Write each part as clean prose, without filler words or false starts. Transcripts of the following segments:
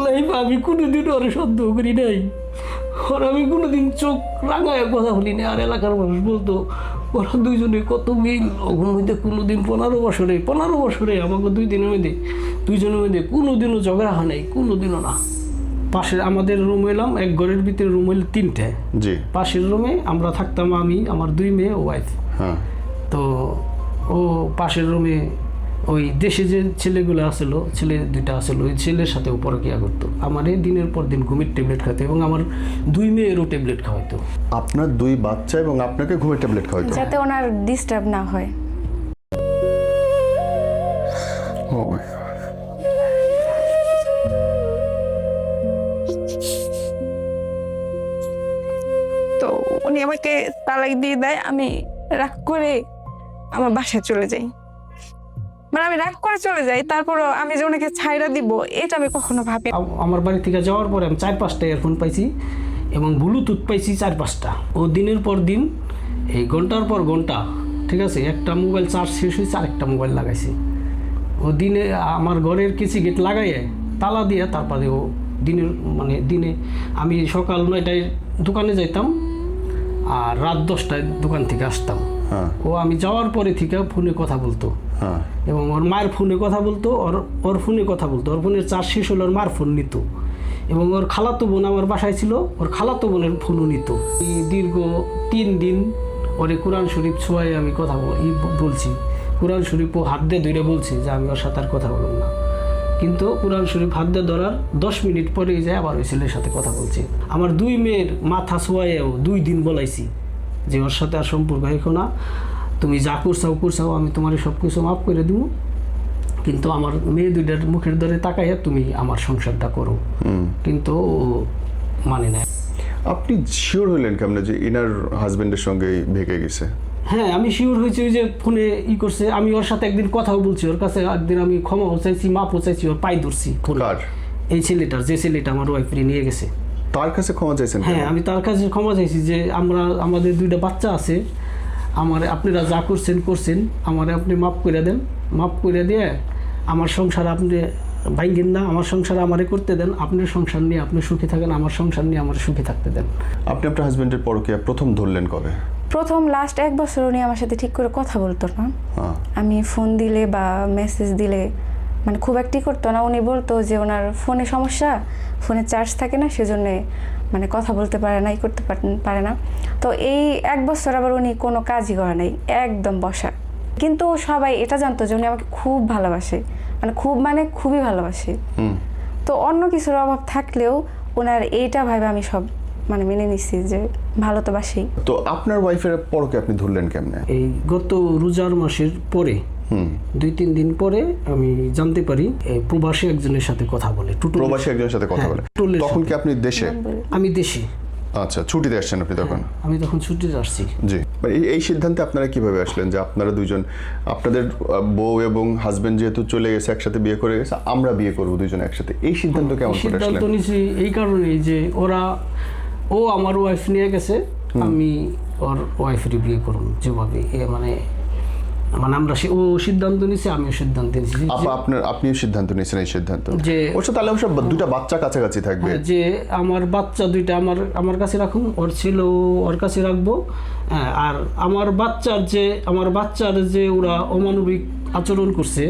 Life আমি কোনোদিন ওরে সন্দেহ করি নাই, ওর আমি কোনোদিন চোখ রাঙায় কথা বলি না। আর এলাকার মানুষ বলতো ওরা দুইজনে কত মিল, ওগুলোর মধ্যে কোনোদিন 15 বছরে আমাকে 2 দিনের মধ্যে দুইজনের মধ্যে কোনোদিনও ঝগড়া হয় নাই, কোনোদিনও না। পাশের আমাদের রুম এলাম, এক ঘরের ভিতরে রুম হইল 3টে। জি। পাশের রুমে আমরা থাকতাম, আমি, আমার 2 মেয়ে ও ওয়াইফ। হ্যাঁ। তো ও পাশের রুমে ওই দেশে যে ছেলেগুলো আসলো, ছেলে 2টা আসলো, ওই ছেলের সাথে ও পরকিয়া করতো। আমার এই দিনের পর দিন ঘুমের ট্যাবলেট খাইতো এবং আমার 2 মেয়েরও ট্যাবলেট খাওয়াইতো। আপনার 2 বাচ্চা এবং আপনাকে ঘুমের ট্যাবলেট খাওয়াইতো যাতে ওনার ডিস্টার্ব না হয়। ও তো উনি আমাকে তালাক দিয়ে দেয়, আমি রাগ করে আমার বাসায় চলে যাই। মানে আমি রাগ করে চলে যাই, তারপরও আমি যে ওনাকে ছাইড়া দিব এটা আমি কখনো ভাবি। আমার বাড়ি থেকে যাওয়ার পরে আমি 4-5টা ইয়ারফোন পাইছি এবং ব্লুটুথ পাইছি 4-5টা। ও দিনের পর দিন এই ঘন্টার পর ঘন্টা, ঠিক আছে, একটা মোবাইল চার্জ শেষ হয়েছে আরেকটা মোবাইল লাগাইছে। ও দিনে আমার ঘরের কিছু গেট লাগাইয়ে তালা দিয়ে তারপরে ও দিনে আমি সকাল 9টায় দোকানে যাইতাম আর রাত 10টায় দোকান থেকে আসতাম। ও আমি যাওয়ার পরে থেকে ফোনে কথা বলতো এবং ওর মায়ের ফোনে কথা বলতো, ওর ফোনে কথা বলতো। ওর ফোনের চার্জ শেষ হলে ওর মার ফোন নিত এবং ওর খালাতো বোন আমার বাসায় ছিল, ওর খালাতো বোনের ফোনও নিত। এই দীর্ঘ 3 দিন ওরে কোরআন শরীফ ছোঁয়াই আমি কথা বলছি। কোরআন শরীফও হাত দিয়ে ধরে বলছি যে আমি ওর সাথে আর কথা বলব না, কিন্তু কোরআন শরীফ হাত দিয়ে ধরার 10 মিনিট পরেই যায় আবার ওই ছেলের সাথে কথা বলছি। আমার 2 মেয়ের মাথা ছোঁয়াইও 2 দিন বলাইছি যে ওর সাথে আর সম্পর্ক রেখো না, তুমি যা করছাও আমি তোমার সব কিছু মাফ করে দিব, কিন্তু আমার মেয়ে 2টার মুখের ধরে তাকাইয়া তুমি আমার সংসারটা করো। কিন্তু ও মানে না। আপনি শিওর হলেন কেমনে যে ইনার হাজবেন্ডের সঙ্গে ভেগে গেছে? হ্যাঁ, আমি শিওর হয়েছি ওই যে ফোনে করছে। আমি ওর সাথে একদিন কথাও বলছি, ওর কাছে একদিন আমি ক্ষমাও চাইছি, মাপও চাইছি, ওর পায়ে ধরছি। কার? যে ছেলেটা আমার ওয়াইফরে নিয়ে গেছে, তার কাছে ক্ষমা চাইছেন? হ্যাঁ, আমি তার কাছে ক্ষমা চাইছি যে আমাদের 2টা বাচ্চা আছে, আপনারা যা করছেন আমারে আপনি মাফ করে দেন, মাফ করে দিয়ে আমার সংসার আপনি ভাঙেন না, আমার সংসার আমারে করতে দেন, আপনার সংসার নিয়ে আপনি সুখী থাকেন, আমার সংসার নিয়ে আমার সুখী থাকতে দেন। আপনি আপনার হাজবেন্ডের পরকীয়া প্রথম ধরলেন কবে? প্রথম লাস্ট 1 বছর উনি আমার সাথে ঠিক করে কথা বলতো না। আমি ফোন দিলে বা মেসেজ দিলে মানে খুব একটি করতো না। উনি বলতো যে ওনার ফোনে সমস্যা, ফোনে চার্জ থাকে না, সেজন্য মানে কথা বলতে পারে না, করতে পারে না। তো এই 1 বছর আবার উনি কোনো কাজই করে নাই, একদম বসা। কিন্তু সবাই এটা জানতো যে উনি আমাকে খুব ভালোবাসে, মানে খুবই ভালোবাসে। তো অন্য কিছুর অভাব থাকলেও ওনার এইটা ভাবে আমি সব মানে মেনে নিচ্ছি যে ভালো তো বাসি। তো আপনার ওয়াইফের পরকে আপনি ধরলেন কেমনে? এই গত রোজার মাসের পরে 2-3 দিন পরে আমি জানতে পারি প্রবাসী একজনের সাথে কথা বলে। প্রবাসী একজনের সাথে কথা বলে? তখন কি আপনি দেশে? আমি দেশে। আচ্ছা, ছুটিতে আসছেন আপনি তখন? আমি তখন ছুটিতে আসছি। জি। এই সিদ্ধান্তে আপনারা কিভাবে আসলেন যে আপনারা দুজন, আপনাদের বউ এবং হাজবেন্ড যেহেতু চলে গেছে, একসাথে বিয়ে করে গেছে, আমরা বিয়ে করবো দুজন একসাথে, এই সিদ্ধান্ত কেমন করে আসলেন? সিদ্ধান্ত নিয়েছি এই কারণেই যে ও আমার ওয়াইফ নিয়ে গেছে, আমি ওর ওয়াইফেরই বিয়ে করব যেভাবে মানে আমরা ও সিদ্ধান্ত নিয়েছে, আমিও সিদ্ধান্ত নিয়েছি। আপনিও সিদ্ধান্ত নিয়েছেন এই সিদ্ধান্ত যে তাহলে অবশ্য 2টা বাচ্চা কাছাকাছি থাকবে, যে আমার বাচ্চা 2টা আমার কাছে রাখুন, ওর ছেলে ওর কাছে রাখবো। আর আমার বাচ্চার যে ওরা অমানবিক আচরণ করছে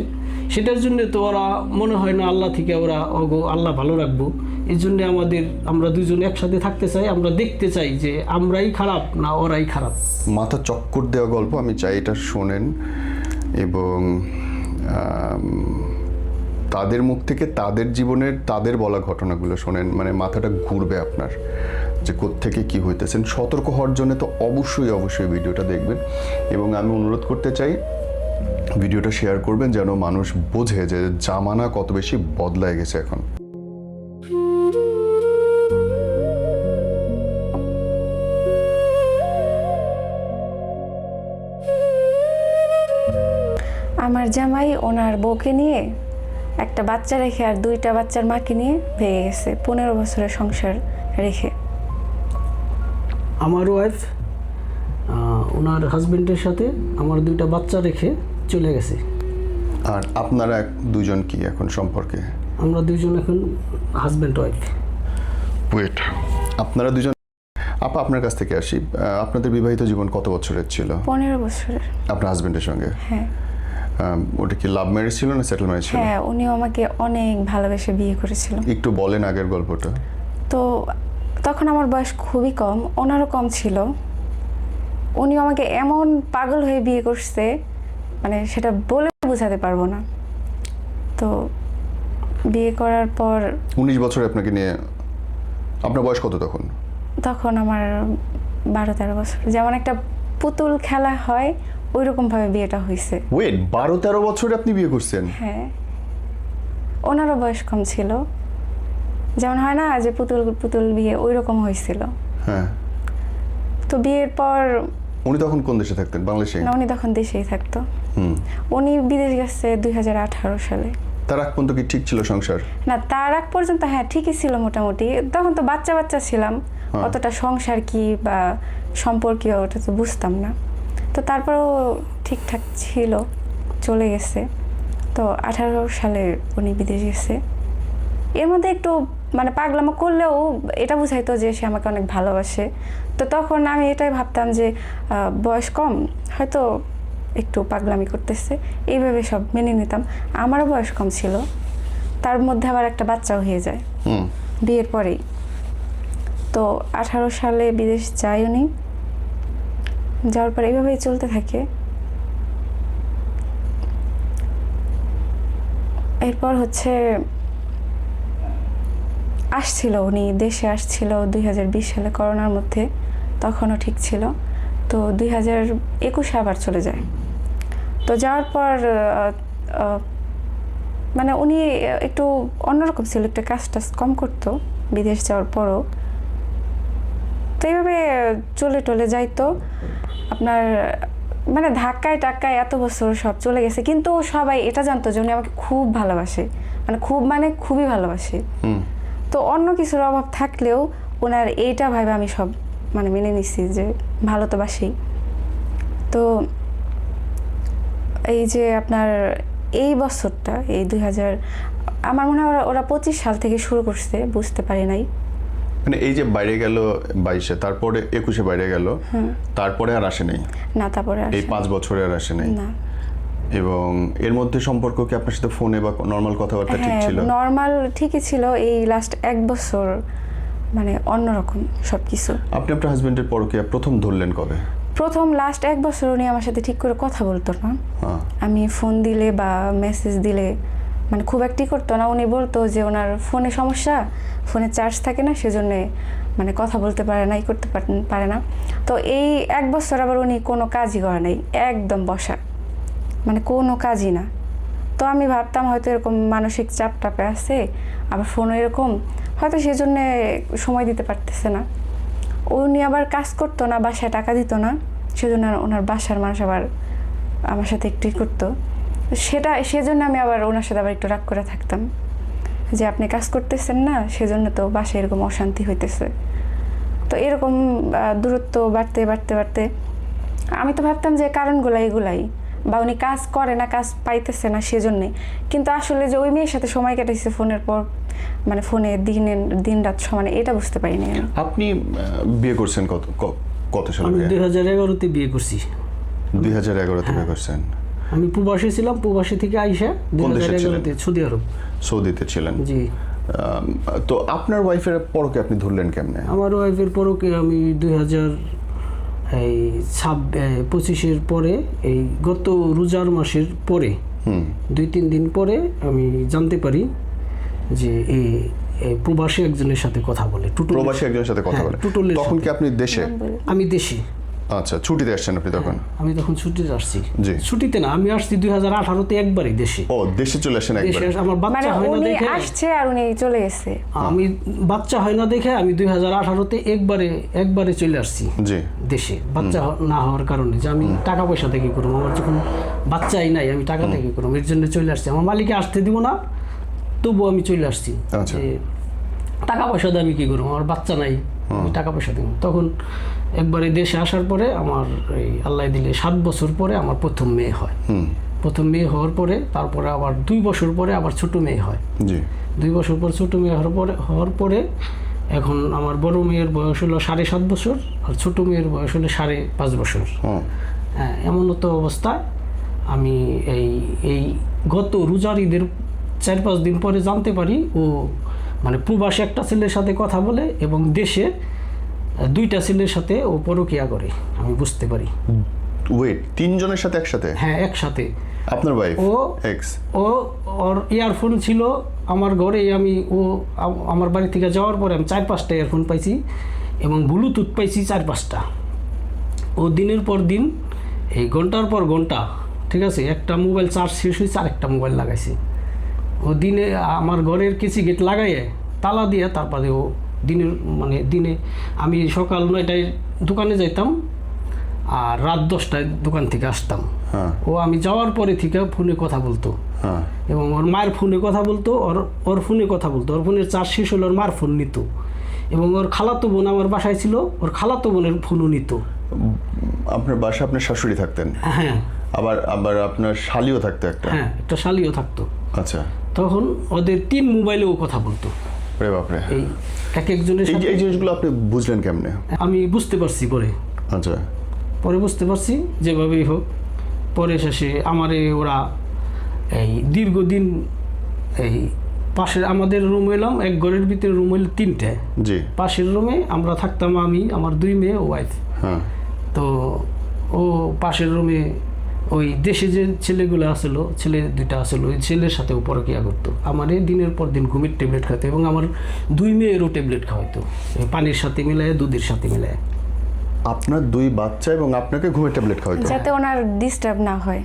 সেটার জন্য তো ওরা মনে হয় না আল্লাহ থেকে ওরা আল্লাহ ভালো রাখবো। এই জন্য আমরা 2জন একসাথে থাকতে চাই, আমরা দেখতে চাই যে আমরাই খারাপ না ওরাই খারাপ। মাথা চক্কর দেওয়া গল্প, আমি চাই এটা শোনেন এবং তাদের মুখ থেকে তাদের জীবনের তাদের বলা ঘটনাগুলো শোনেন, মানে মাথাটা ঘুরবে আপনার যে কোত্থেকে কি হইতেছেন। সতর্ক হওয়ার জন্য তো অবশ্যই ভিডিওটা দেখবেন এবং আমি অনুরোধ করতে চাই ভিডিওটা শেয়ার করবেন যেন মানুষ বোঝে যে জামানা কত বেশি বদলায় গেছে এখন। আমার জামাই ওনার বউকে নিয়ে একটা বাচ্চা রেখে আর 2টা বাচ্চার মাকে নিয়ে ভেঙে গেছে 15 বছরের সংসার রেখে। আমার ওয়াইফ ওনার হাজবেন্ডের সাথে আমার 2টা বাচ্চা রেখে চলে গেছে। আর আপনারা 2জন কি এখন সম্পর্কে? আমরা 2জন এখন হাজব্যান্ড ওয়াইফ। ওয়েট, আপনারা দুজন, আপা আপনার কাছ থেকে আসি, আপনাদের বিবাহিত জীবন কত বছরের ছিল? 15 বছরের। আপনার হাজবেন্ডের সঙ্গে? হ্যাঁ। ওটা কি লাভ ম্যারেজ ছিল না সেটেল ম্যারেজ ছিল? হ্যাঁ, উনিও আমাকে অনেক ভালোবেসে বিয়ে করেছিল। একটু বলেন আগের গল্পটা। তো তখন আমার বয়স খুবই কম, ওনারও কম ছিল। উনি আমাকে এমন পাগল হয়ে বিয়ে করছে, মানে সেটা বলে বোঝাতে পারবো না। তো বিয়ে করার পর 19 বছরে আপনাকে নিয়ে, আপনার বয়স কত তখন? তখন আমার 12-13 বছর। যেমন একটা পুতুল খেলা হয় ওই রকমভাবে বিয়েটা হয়েছে। ওয়েট, 12-13 বছরে আপনি বিয়ে করছেন? হ্যাঁ, ওনারও বয়স কম ছিল, যেমন হয় না যে পুতুল পুতুল বিয়ে, ওই রকম হয়েছিল। হ্যাঁ। তো বিয়ের পর উনি তখন কোন দেশে থাকতেন? বাংলাদেশে? না, উনি তখন দেশেই থাকতো। হুম। উনি বিদেশ গেছে 2018 সালে। তার আগ পর্যন্ত কি ঠিক ছিল সংসার? না, তার আগ পর্যন্ত হ্যাঁ ঠিকই ছিল মোটামুটি। তখন তো বাচ্চা বাচ্চা ছিলাম, অতটা সংসার কি বা সম্পর্কীয় ওটা তো বুঝতাম না। তো তারপরেও ঠিকঠাক ছিল, চলে গেছে। তো 18 সালে উনি বিদেশ গেছে। এর মধ্যে একটু মানে পাগলামো করলেও এটা বুঝাইতো যে সে আমাকে অনেক ভালোবাসে। তো তখন আমি এটাই ভাবতাম যে বয়স কম, হয়তো একটু পাগলামি করতেছে, এইভাবে সব মেনে নিতাম। আমারও বয়স কম ছিল, তার মধ্যে আবার একটা বাচ্চাও হয়ে যায় বিয়ের পরেই। তো 18 সালে বিদেশ যায় উনি, যাওয়ার পর এইভাবেই চলতে থাকে। এরপর হচ্ছে আসছিল, উনি দেশে আসছিল 2020 সালে করোনার মধ্যে, তখনও ঠিক ছিল। তো 2021 আবার চলে যায়। তো যাওয়ার পর মানে উনি একটু অন্যরকম ছিল, একটা কাজ টাজ কম করতো বিদেশ যাওয়ার পরও। তো এইভাবে চলে টলে যাইতো আপনার, মানে ধাক্কায় টাক্কায় এত বছর সব চলে গেছে। কিন্তু সবাই এটা জানতো যে উনি আমাকে খুব ভালোবাসে, মানে খুবই ভালোবাসে। তো অন্য কিছুর অভাব থাকলেও ওনার এইটা ভাবে আমি সব মানে মেনে নিছি যে ভালো তো বাসেই। তো এই যে আপনার এই বছরটা, এই 2000, আমার মনে হয় ওরা 25 সাল থেকে শুরু করছে, বুঝতে পারি নাই। মানে এই যে বাইরে গেল 22-এ, তারপরে 21-এ বাইরে গেল, তারপরে আর আসে নাই? না, তারপরে এই 5 বছরে আর আসে নাই? না। এবং এর মধ্যে সম্পর্ক কি আপনার সাথে ফোনে বা নর্মাল কথাবার্তা ঠিক ছিল? নর্মাল ঠিকই ছিল। এই লাস্ট 1 বছর মানে অন্যরকম সবকিছু। আপনি আপনার হাজবেন্ডের পরকীয়া প্রথম ধরলেন কবে? প্রথম লাস্ট 1 বছর উনি আমার সাথে ঠিক করে কথা বলতো না। আমি ফোন দিলে বা মেসেজ দিলে মানে খুব একটি করতো না। উনি বলতো যে ওনার ফোনে সমস্যা, ফোনে চার্জ থাকে না, সেজন্য মানে কথা বলতে পারে না, করতে পারে না। তো এই 1 বছর আবার উনি কোনো কাজই করে নাই, একদম বসা, মানে কোনো কাজই না। তো আমি ভাবতাম হয়তো এরকম মানসিক চাপ টাপে আছে, আবার ফোনও এরকম, হয়তো সেজন্য সময় দিতে পারতেছে না। উনি আবার কাজ করতো না, বাসায় টাকা দিত না, সেজন্য ওনার বাসার মানুষ আবার আমার সাথে একটু করতো। সেজন্য আমি আবার ওনার সাথে আবার একটু রাগ করে থাকতাম যে আপনি কাজ করতেছেন না, সেজন্য তো বাসায় এরকম অশান্তি হইতেছে। তো এরকম দূরত্ব বাড়তে বাড়তে বাড়তে আমি তো ভাবতাম যে কারণগুলো এগুলাই, বা উনি কাজ করে না, কাজ পাইতেছে না সেজন্যে। কিন্তু আসলে যে ওই মেয়ের সাথে সময় কাটাইছে ফোনের পর, মানে ফোনে দিন রাত সমানে, এটা বুঝতে পারিনি। আপনি বিয়ে করছেন কত সালে? আমি 2011-তে বিয়ে করছি। 2011-তে বিয়ে করছেন? আমি প্রবাসী ছিলাম, প্রবাসী থেকে আইসা 2011-তে সৌদি আরব। সৌদিতে ছিলেন? জি। তো আপনার ওয়াইফের পরকে আপনি ধরলেন কেমনে? আমার ওয়াইফের পরকে আমি 2025-এর পরে, এই গত রোজার মাসের পরে 2-3 দিন পরে আমি জানতে পারি যে এই প্রবাসী একজনের সাথে কথা বলে। প্রবাসী একজনের সাথে কথা বলে? তখন কি আপনি দেশে? আমি দেশে। আচ্ছা, ছুটিতে আসছেন আপনি তখন? আমি তখন ছুটিতে আসছি। জি। ছুটিতে না, আমি আসছি 2018-তে একবারই দেশে। ও, দেশে চলে আসেন একবার? আমার বাচ্চা হয় না দেখে আসছে আর উনি চলে গেছে। আমি বাচ্চা হয় না দেখে আমি 2018-তে একবারে চলে আসছি দেশে, বাচ্চা না হওয়ার কারণে। যে আমি টাকা পয়সা থেকে করবো, আমার যখন বাচ্চাই নাই, আমি টাকা থেকে করবো, এর জন্য চলে আসছি। আমার মালিকে আসতে দিব না, তবুও আমি চলে আসছি। টাকা পয়সা দিয়ে আমি কি করবো, আমার বাচ্চা নাই, আমি টাকা পয়সা দিব। তখন একবারে দেশে আসার পরে আমার এই আল্লাহ দিলে 7 বছর পরে আমার প্রথম মেয়ে হয়। প্রথম মেয়ে হওয়ার পরে তারপরে আবার 2 বছর পরে আবার ছোট মেয়ে হয়। জি 2 বছর পর ছোট মেয়ে হওয়ার পরে এখন আমার বড় মেয়ের বয়স হলো 7.5 বছর আর ছোট মেয়ের বয়স হলো 5.5 বছর। হ্যাঁ, এমন তো অবস্থায় আমি এই গত রোজার ঈদের 4-5 দিন পরে জানতে পারি ও মানে প্রবাসী একটা ছেলের সাথে কথা বলে এবং দেশে 2টা ছেলের সাথে ও পরকীয়া করে। আমি বুঝতে পারি। ওয়েট, 3 জনের সাথে একসাথে? হ্যাঁ, একসাথে। আপনার ওয়াইফ ও এক্স? ওর ইয়ারফোন ছিল আমার ঘরে। আমার বাড়ি থেকে যাওয়ার পরে আমি 4-5টা ইয়ারফোন পাইছি এবং ব্লুটুথ পাইছি 4-5টা। ও দিনের পর দিন এই ঘন্টার পর ঘন্টা, ঠিক আছে, একটা মোবাইল চার্জ শেষ হয়েছে আরেকটা মোবাইল লাগাইছে। ও দিনে আমার ঘরের কিছু গেট লাগাইয়ে তালা দিয়ে তারপরে ও দিনে আমি সকাল 9টায় দোকানে যাইতাম আর রাত 10টায় দোকান থেকে আসতাম। ও আমি যাওয়ার পরে থেকে ফোনে কথা বলতো এবং ওর মায়ের ফোনে কথা বলতো, ওর ফোনে কথা বলতো। ওর ফোনের চার্জ শেষ হলে ওর মার ফোন নিত এবং ওর খালাতো বোন আমার বাসায় ছিল, ওর খালাতো বোনের ফোনও নিত। আপনার বাসায় আপনার শাশুড়ি থাকতেন? হ্যাঁ। আবার আপনার শালিও থাকতো একটা? হ্যাঁ, একটা শালিও থাকতো। আচ্ছা। তখন ওদের 3 মোবাইলেও কথা বলতো। রে বাপরে। এই একজনের সাথে এই জিনিসগুলো আপনি বুঝলেন কেমনে? আমি বুঝতে পারছি পরে। আচ্ছা। পরে বুঝতে পারছি যেভাবেই হোক। পরে শেষে আমারে ওরা এই দীর্ঘদিন এই পাশের আমাদের রুম এলাম, এক ঘরের ভিতরে রুম হইল 3টে। জি। পাশের রুমে আমরা থাকতাম, আমি, আমার 2 মেয়ে ও ওয়াইফ। হ্যাঁ। তো ও পাশের রুমে ওই দেশে যে ছেলেগুলো আসলো, ছেলে 2টা আসলো, ওই ছেলের সাথে ও পরকীয়া করতো। আমারে দিনের পর দিন ঘুমের ট্যাবলেট খাইতো এবং আমার 2 মেয়েরও ট্যাবলেট খাওয়াইতো, পানির সাথে মিলায়, দুধের সাথে মিলায়। আপনার 2 বাচ্চা এবং আপনাকে ঘুমের ট্যাবলেট খাওয়াইতো যাতে ওনার ডিস্টার্ব না হয়।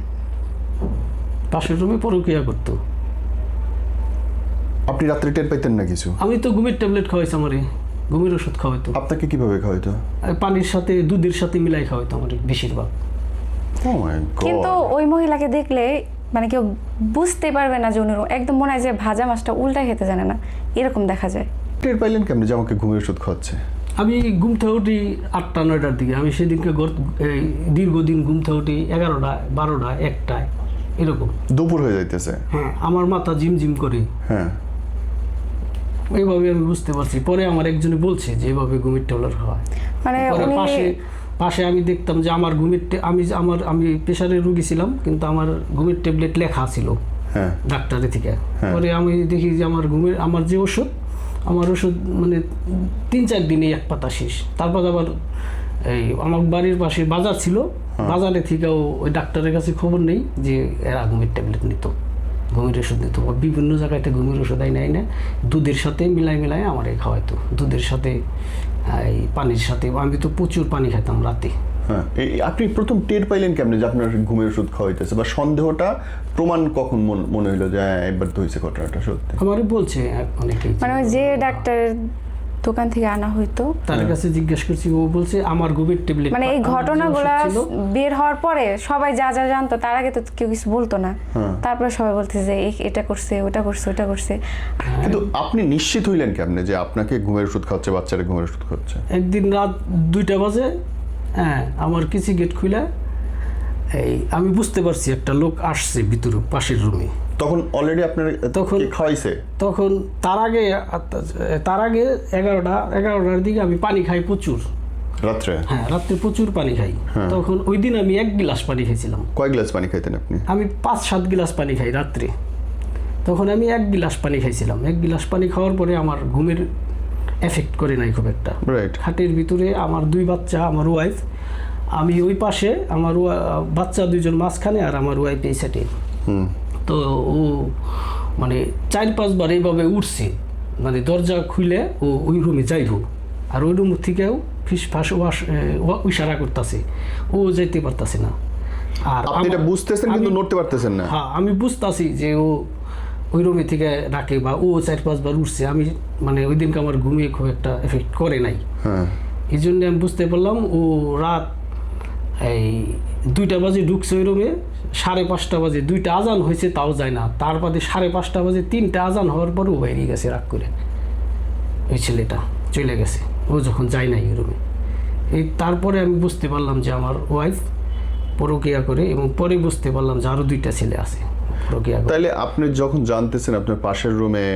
পাশের রুমে পরকীয়া করতো। আপনি রাত্রে টের পাইতেন না কিছু? আমি তো ঘুমের ট্যাবলেট খাওয়াইছি, আমারে ঘুমের ওষুধ খাওয়াইতো। আপনাকে কিভাবে খাওয়াইতো? পানির সাথে দুধের সাথে মিলাই খাওয়াইতো আমার বেশিরভাগ। কিন্তু ওই মহিলাকে দেখলে মানে কেউ বুঝতে পারবে না যে উনি একদম মনে হয় যে ভাজা মাছটা উল্টা খেতে জানে না, এরকম দেখা যায়। টের পাইলেন কেমন যে আমাকে ঘুমের ওষুধ খাওয়াচ্ছে? আমি ঘুম থেকে উঠি 8টা-9টার দিকে। আমি সেদিনকে দীর্ঘদিন ঘুম থেকে উঠি 11টা, 12টা, 1টায় এরকম। দুপুর হয়ে যাইতেছে। হ্যাঁ, আমার মাথা ঝিমঝিম করে। হ্যাঁ। এইভাবে আমি বুঝতে পারছি। পরে আমার একজনে বলছে যে এইভাবে ঘুমের ট্যাবলেট খাওয়ায়। মানে পাশে আমি দেখতাম যে আমার আমি প্রেশারের রুগী ছিলাম, কিন্তু আমার ঘুমের ট্যাবলেট লেখা ছিল ডাক্তারের থেকে। পরে আমি দেখি যে আমার যে ওষুধ, আমার ওষুধ মানে 3-4 দিনে 1 পাতা শেষ। তারপর আবার এই আমার বাড়ির পাশে বাজার ছিল, বাজারে থেকেও ওই ডাক্তারের কাছে খবর নেই যে এরা ঘুমের ট্যাবলেট নিত, ঘুমের ওষুধ নিত। বিভিন্ন জায়গাতে ঘুমের ওষুধ আই না দুধের সাথে মিলাই আমার খাওয়াইতো, দুধের সাথে এই পানির সাথে। আমি তো প্রচুর পানি খেতাম রাতে। হ্যাঁ। আপনি প্রথম টের পাইলেন কেমনে যে আপনার ঘুমের ওষুধ খাওয়াইতেছে, বা সন্দেহটা প্রমাণ কখন মনে হলো যে একবার তো হয়েছে ঘটনাটা সত্যি? আমারই বলছে অনেকেই, মানে যে ডাক্তারের দোকান থেকে আনা হইতো তার কাছে জিজ্ঞেস করছি, ও বলছে আমার ঘুমের ট্যাবলেট। মানে এই ঘটনাগুলো বের হওয়ার পরে সবাই যা যা জানতো, তার আগে তো কেউ কিছু বলতো না। তারপরে সবাই বলতে যে এটা করছে, ওটা করছে, ওটা করছে। কিন্তু আপনি নিশ্চিত হইলেন কেমনে যে আপনাকে ঘুমের ওষুধ খাওয়াচ্ছে, বাচ্চারা ঘুমের ওষুধ খাওয়াচ্ছে? একদিন রাত 2টা বাজে, হ্যাঁ, আমার কিছু গেট খুলে আমি বুঝতে পারছি একটা লোক আসছে ভিতরে পাশের রুমে। তখন অলরেডি আপনার খাওয়াইছে? তখন তার আগে 11টার দিকে আমি পানি খাই প্রচুর রাত্রে। হ্যাঁ, রাত্রে প্রচুর পানি খাই। তখন ওই দিন আমি 1 গ্লাস পানি খাইছিলাম। কয় গ্লাস পানি খাইতেন আপনি? আমি 5-7 গ্লাস পানি খাই রাত্রে। তখন আমি 1 গ্লাস পানি খাইছিলাম। 1 গ্লাস পানি খাওয়ার পরে আমার ঘুমের এফেক্ট করে নাই খুব একটা। খাটের ভিতরে আমার 2 বাচ্চা, আমার ওয়াইফ, আমি ওই পাশে, আমার বাচ্চা 2জন মাঝখানে আর আমার ওয়াইফ এই সাইডে। তো ও মানে 4-5 বার এইভাবে উঠছে, মানে দরজা খুলে ও ওই রুমে যাইব, আর ওই রুম থেকেও ফিসফাস ইশারা করতেছে, ও যাইতে পারতেছে না। আর আপনি এটা বুঝতেছেন কিন্তু নড়তে পারতেছেন না? হ্যাঁ, আমি বুঝতেছি যে ও ওই রুমে থেকে ডাকে বা ও 4-5 বার উঠছে। আমি মানে ওই দিনকে আমার ঘুমিয়ে খুব একটা এফেক্ট করে নাই। এই জন্য আমি বুঝতে পারলাম ও রাত 2টা বাজে ঢুকছে ওই রুমে, 5:30 বাজে 2টা আজান হয়েছে তাও যায় না। তার বাদে 5:30 বাজে 3টা আজান হওয়ার পরে ও বেরিয়ে গেছে রাগ করে। ওই ছেলেটা চলে গেছে, ও যখন যায় নাই ওই রুমে। তারপরে আমি বুঝতে পারলাম যে আমার ওয়াইফ পরকীয়া করে, এবং পরে বুঝতে পারলাম যে আরও 2টা ছেলে আছে পরকীয়া করে। তাইলে আপনি যখন জানতেছেন আপনার পাশের রুমে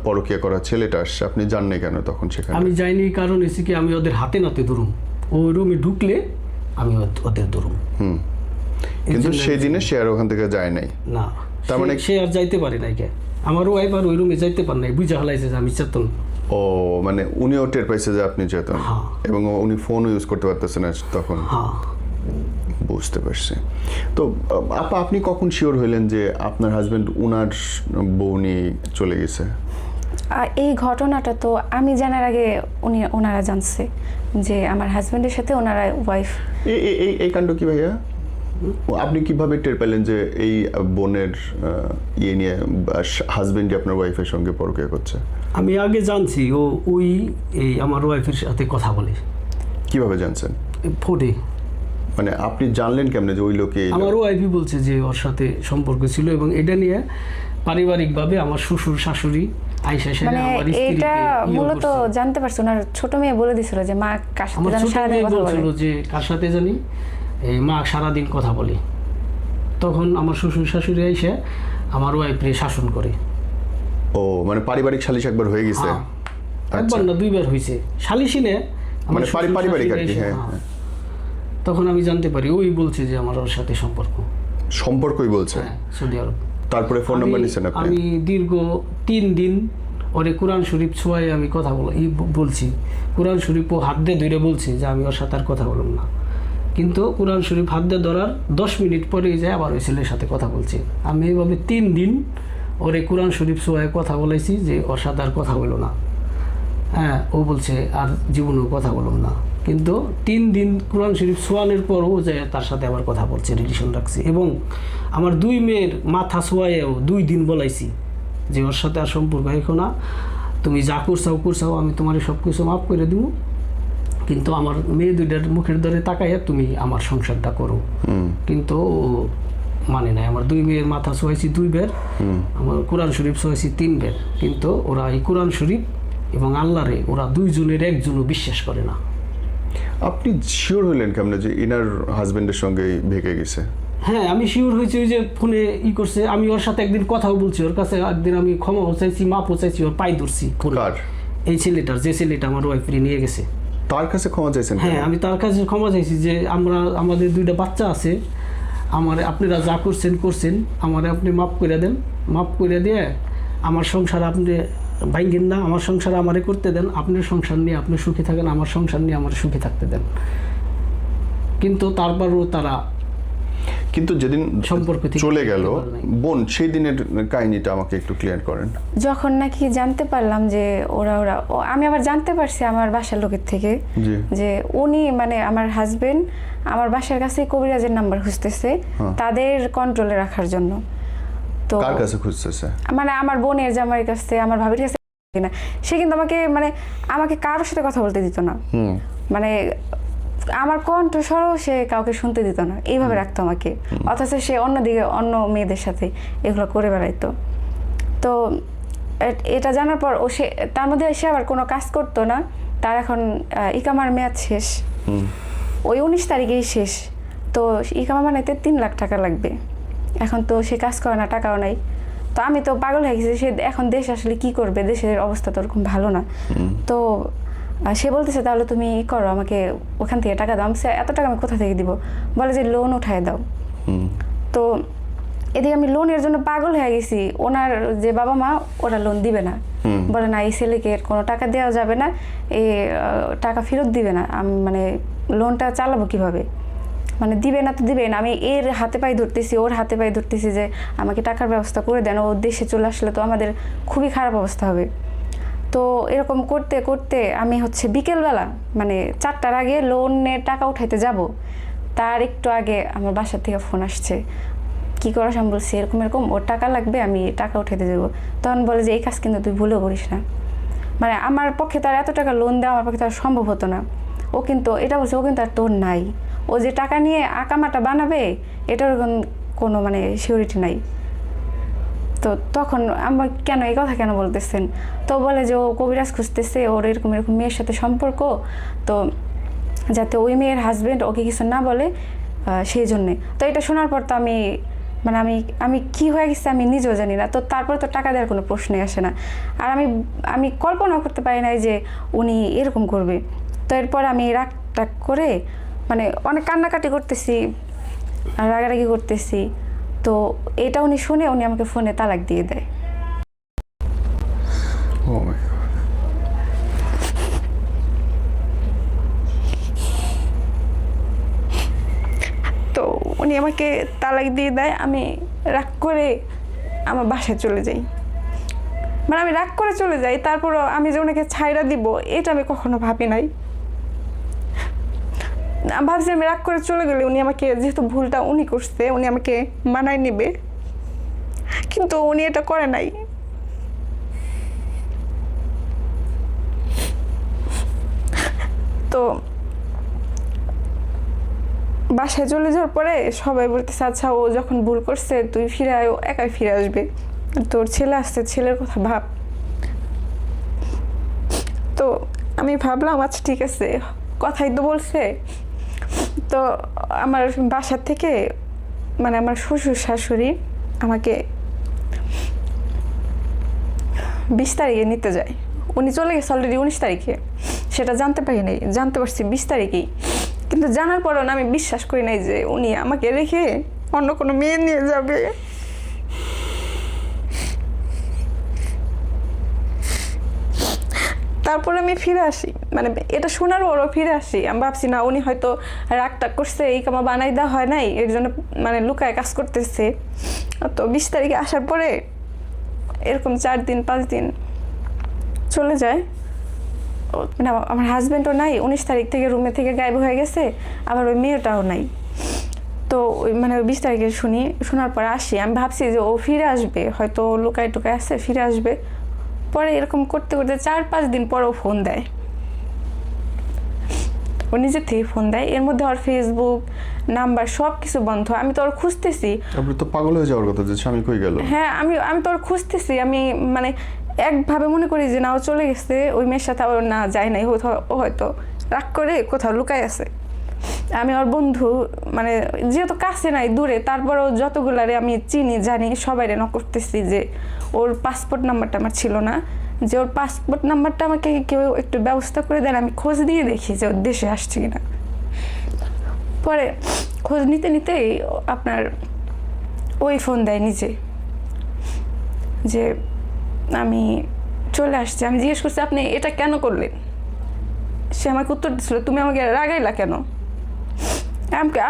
পরকীয়া করা ছেলেটা আসছে, আপনি জান নাই কেন তখন সেখানে? আমি যাইনি, কারণ হচ্ছে কি আমি ওদের হাতে নাতে ধরুম, ওই রুমে ঢুকলে আমি ওদের ধরুম। কিন্তু সেই দিনে সে আর ওখান থেকে যায় নাই। না, তার মানে সে আর যাইতে পারে নাই। কে আমার ওয়াইফ আর ওই রুমে যাইতে পারে নাই, বুঝা হালাইছে যে আমি চেতন। ও মানে উনিও টের পাইছে যে আপনি চেতন, হ্যাঁ। এবং উনি ফোনও ইউজ করতে পারতেছেন না তখন। হ্যাঁ, বুঝতে পারছি। তো আপা, আপনি কখন শিওর হইলেন যে আপনার হাজবেন্ড উনার বউ নিয়ে চলে গেছে? এই ঘটনাটা তো আমি জানার আগে ওনারা জানছে যে আমার হাজবেন্ডের সাথে ওনারা ওয়াইফ। এই কাণ্ড কি ভাইয়া? আপনি কিভাবে টের পেলেন যে এই বোনের ইয়ে নিয়ে হাজবেন্ডই আপনার ওয়াইফের সঙ্গে পরকীয়া করছে? আমি আগে জানছি ওই আমার ওয়াইফের সাথে কথা বলে। কিভাবে জানছেন? ফোনে। মানে আপনি জানলেন কেমনে যে ওই লোকে? আমার ওয়াইফই বলছে যে ওর সাথে সম্পর্ক ছিল, এবং এটা নিয়ে পারিবারিকভাবে আমার শ্বশুর শাশুড়ি আইসা মানে এটা মূলত জানতে পারছো, ওনার ছোট মেয়ে বলে দিছিল যে মা কার সাথে জানি সারাদিন কথা বলে। যে কার সাথে জানি এই মা সারাদিন কথা বলে। তখন আমার শ্বশুর শাশুড়ি আইসা আমার ওয়াইফকে শাসন করে। ও মানে পারিবারিক সালিশ একবার হয়ে গেছে? একবার না, 2বার হয়েছে সালিশি নে, মানে পারিবারিক আর কি। হ্যাঁ, তখন আমি জানতে পারি ওই বলছে যে আমার ওর সাথে সম্পর্কই বলছে। সৌদি আরব। তারপরে ফোন নাম্বার নিছেন আপনি? আমি দীর্ঘ 3 দিন ওরে কোরআন শরীফ ছোঁয়ায় আমি কথা বলছি। কোরআন শরীফও হাত দিয়ে ধরে বলছি যে আমি ওর সাথে আর কথা বললাম না, কিন্তু কোরআন শরীফ হাত দিয়ে ধরার 10 মিনিট পরেই যায় আবার ওই ছেলের সাথে কথা বলছি। আমি এইভাবে 3 দিন ওরে কোরআন শরীফ ছোঁয়ায় কথা বলেছি যে ওর সাথে আর কথা বলো না। হ্যাঁ, ও বলছে আর জীবনেও কথা বললাম না, কিন্তু 3 দিন কোরআন শরীফ ছোঁয়ানোর পরও যে তার সাথে আবার কথা বলছে, রিলেশন রাখছে। এবং আমার 2 মেয়ের মাথা ছোঁয়ায়ও 2 দিন বলাইছি যে ওর সাথে আর সম্পর্ক রেখো না, তুমি যা করছাও আমি তোমার সব কিছু মাফ করে দিব, কিন্তু আমার মেয়ে 2টার মুখের ধরে তাকাইয়া তুমি আমার সংসারটা করো। কিন্তু ও মানে নাই। আমার 2 মেয়ের মাথা ছোঁয়াইছি 2 বার, আমার কোরআন শরীফ ছোঁয়াইছি 3 বার, কিন্তু ওরা এই কোরআন শরীফ এবং আল্লাহরে ওরা 2 জনের একজনও বিশ্বাস করে না। আপনি শিওর হলেন কেমনে যে ইনার হাজবেন্ডের সঙ্গে ভেগে গেছে? হ্যাঁ, আমি শিওর হয়েছি ওই যে ফোনে করছে। আমি ওর সাথে একদিন কথাও বলছি, ওর কাছে একদিন আমি ক্ষমাও চাইছি, মাপও চাইছি, ওর পায়ে ধরছি। কার? যে ছেলেটা আমার ওয়াইফরে নিয়ে গেছে, তার কাছে ক্ষমা চাইছেন? হ্যাঁ, আমি তার কাছে ক্ষমা চাইছি যে আমাদের 2টা বাচ্চা আছে, আপনারা যা করছেন আপনি মাফ করে দেন, মাফ করে দিয়ে আমার সংসার আপনি ভাঙ্গেন না, আমার সংসার আমারে করতে দেন, আপনার সংসার নিয়ে আপনি সুখী থাকেন, আমার সংসার নিয়ে আমার সুখী থাকতে দেন। কিন্তু তারপরও তারা কিন্তু যেদিন সম্পর্ক চলে গেল বোন, সেই দিনের কাহিনীটা আমাকে একটু ক্লিয়ার করেন। যখন নাকি জানতে পারলাম যে আমি আবার জানতে পারছি আমার বাসার লোকের থেকে যে উনি মানে আমার হাজবেন্ড আমার বাসার কাছে কবিরাজের নাম্বার খুঁজতেছে তাদের কন্ট্রোলে রাখার জন্য। তো কার কাছে খুঁজতেছে? মানে আমার বোনের জামাইয়ের কাছে, আমার ভাবির কাছে না। সে কিন্তু আমাকে কারোর সাথে কথা বলতে দিত না, মানে আমার কণ্ঠস্বরও সে কাউকে শুনতে দিত না, এইভাবে রাখতো আমাকে। অথচ সে অন্যদিকে অন্য মেয়েদের সাথে এগুলো করে বেড়াইতো। তো এটা জানার পর তার মধ্যে সে আবার কোনো কাজ করতো না। তার এখন ইকামার মেয়াদ শেষ, ওই 19 তারিখেই শেষ। তো ইকামা বানাইতে 3 লাখ টাকা লাগবে। এখন তো সে কাজ করে না, টাকাও নাই। তো আমি তো পাগল হয়ে গেছি, সে এখন দেশ আসলে কি করবে, দেশের অবস্থা তো ওরকম ভালো না। তো সে বলতেছে তাহলে তুমি করো, আমাকে ওখান থেকে টাকা দাও। এত টাকা আমি কোথা থেকে দিব? বলে যে লোন উঠায় দাও। তো এদিকে আমি লোনের জন্য পাগল হয়ে গেছি। ওনার যে বাবা মা ওরা লোন দিবে না, বলে না এই ছেলেকে কোনো টাকা দেওয়া যাবে না, এই টাকা ফেরত দিবে না। আমি মানে লোনটা চালাবো কিভাবে? মানে দিবে না তো দিবে না। আমি এর হাতে পায়ে ধরতেছি, ওর হাতে পায়ে ধরতেছি যে আমাকে টাকার ব্যবস্থা করে দেন, ও দেশে চলে আসলে তো আমাদের খুবই খারাপ অবস্থা হবে। তো এরকম করতে করতে আমি বিকেলবেলা মানে 4টার আগে লোনের টাকা উঠাইতে যাব, তার একটু আগে আমার বাসার থেকে ফোন আসছে। কি করাস? আমি বলছি এরকম ওর টাকা লাগবে, আমি টাকা উঠাইতে যাবো। তখন বলে যে এই কাজ কিন্তু তুই ভুলেও করিস না। মানে আমার পক্ষে তার এত টাকা লোন দেওয়া আমার পক্ষে তার সম্ভব হতো না। ও কিন্তু এটা বলছে, ও কিন্তু আর তোর নাই, ও যে টাকা নিয়ে আকামাটা বানাবে এটার কোনো মানে সিউরিটি নাই। তো তখন আমার কেন এই কথা কেন বলতেছেন? তো বলে যে ও কবিরাজ খুঁজতেছে, ওর এরকম মেয়ের সাথে সম্পর্ক, তো যাতে ওই মেয়ের হাজবেন্ড ওকে কিছু না বলে সেই জন্যে। তো এটা শোনার পর তো আমি মানে আমি কি হয়ে গেছে আমি নিজেও জানি না। তো তারপরে তো টাকা দেওয়ার কোনো প্রশ্নই আসে না। আর আমি কল্পনা করতে পারি নাই যে উনি এরকম করবে। তো এরপর আমি রাগ টাগ করে মানে অনেক কান্নাকাটি করতেছি, রাগারাগি করতেছি। তো এটা উনি শুনে উনি আমাকে ফোনে তালাক দিয়ে দেয়। Oh my God. তো উনি আমাকে তালাক দিয়ে দেয়। আমি রাগ করে আমার বাসায় চলে যাই। মানে আমি রাগ করে চলে যাই, তারপরও আমি যে ওনাকে ছাইড়া দিব এটা আমি কখনো ভাবি নাই। ভাবছি আমি রাগ করে চলে গেলে উনি আমাকে, যেহেতু ভুলটা উনি করছে, উনি আমাকে মানায় নেবে, কিন্তু উনি এটা করে নাই। তো বাসায় চলে যাওয়ার পরে সবাই বলতেছে আচ্ছা ও যখন ভুল করছে তুই ফিরে আয়, ও একাই ফিরে আসবে, তোর ছেলে আসছে, ছেলের কথা ভাব। তো আমি ভাবলাম আচ্ছা ঠিক আছে, কথাই তো বলছে। তো আমার বাসার থেকে মানে আমার শ্বশুর শাশুড়ি আমাকে 20 তারিখে নিতে যায়। উনি চলে গেছে অলরেডি 19 তারিখে, সেটা জানতে পারি নাই, জানতে পারছি 20 তারিখেই। কিন্তু জানার পরেও আমি বিশ্বাস করি নাই যে উনি আমাকে রেখে অন্য কোনো মেয়ে নিয়ে যাবে। তারপরে আমি ফিরে আসি, মানে এটা শোনার পরও ফিরে আসি। আমি ভাবছি না উনি হয়তো রাগ টাগ করছে, এই কামা বানাই দেওয়া হয় নাই, এর জন্য মানে লুকায় কাজ করতেছে। তো 20 তারিখে আসার পরে এরকম 4 দিন 5 দিন চলে যায়। মানে আমার হাজব্যান্ডও নাই, 19 তারিখ থেকে রুমে থেকে গায়েব হয়ে গেছে, আবার ওই মেয়েটাও নাই। তো ওই মানে 20 তারিখে শোনার পর আসি। আমি ভাবছি যে ও ফিরে আসবে, হয়তো লুকায় টুকায় আছে, ফিরে আসবে। পরে এরকম করতে করতে 4-5 দিন পর ও ফোন দেয়, ও নিজের থেকে ফোন দেয়। এর মধ্যে ওর ফেসবুক নাম্বার সব কিছু বন্ধ। আমি তো ওর খুঁজতেছি। আপনি তো পাগল হয়ে যাওয়ার কথা যে স্বামী কই গেল। হ্যাঁ, আমি তো ওর খুঁজতেছি। আমি মানে একভাবে মনে করি যে না ও চলে গেছে, ওই মেয়ের সাথে ওর না যায় নাই, ও হয়তো রাগ করে কোথাও লুকায় আছে। আমি ওর বন্ধু, মানে যেহেতু কাছে নাই দূরে, তারপরেও যতগুলারে আমি চিনি জানি সবাইরে নক করতেছি যে ওর পাসপোর্ট নাম্বারটা আমার ছিল না, যে ওর পাসপোর্ট নাম্বারটা আমাকে কেউ একটু ব্যবস্থা করে দেন, আমি খোঁজ দিয়ে দেখি যে ওর দেশে আসছে কিনা। পরে খোঁজ নিতে নিতেই আপনার ওই ফোন দেয় নিজে যে আমি চলে আসছি। আমি জিজ্ঞেস করছি আপনি এটা কেন করলেন? সে আমাকে উত্তর দিচ্ছিল তুমি আমাকে রাগাইলা কেন?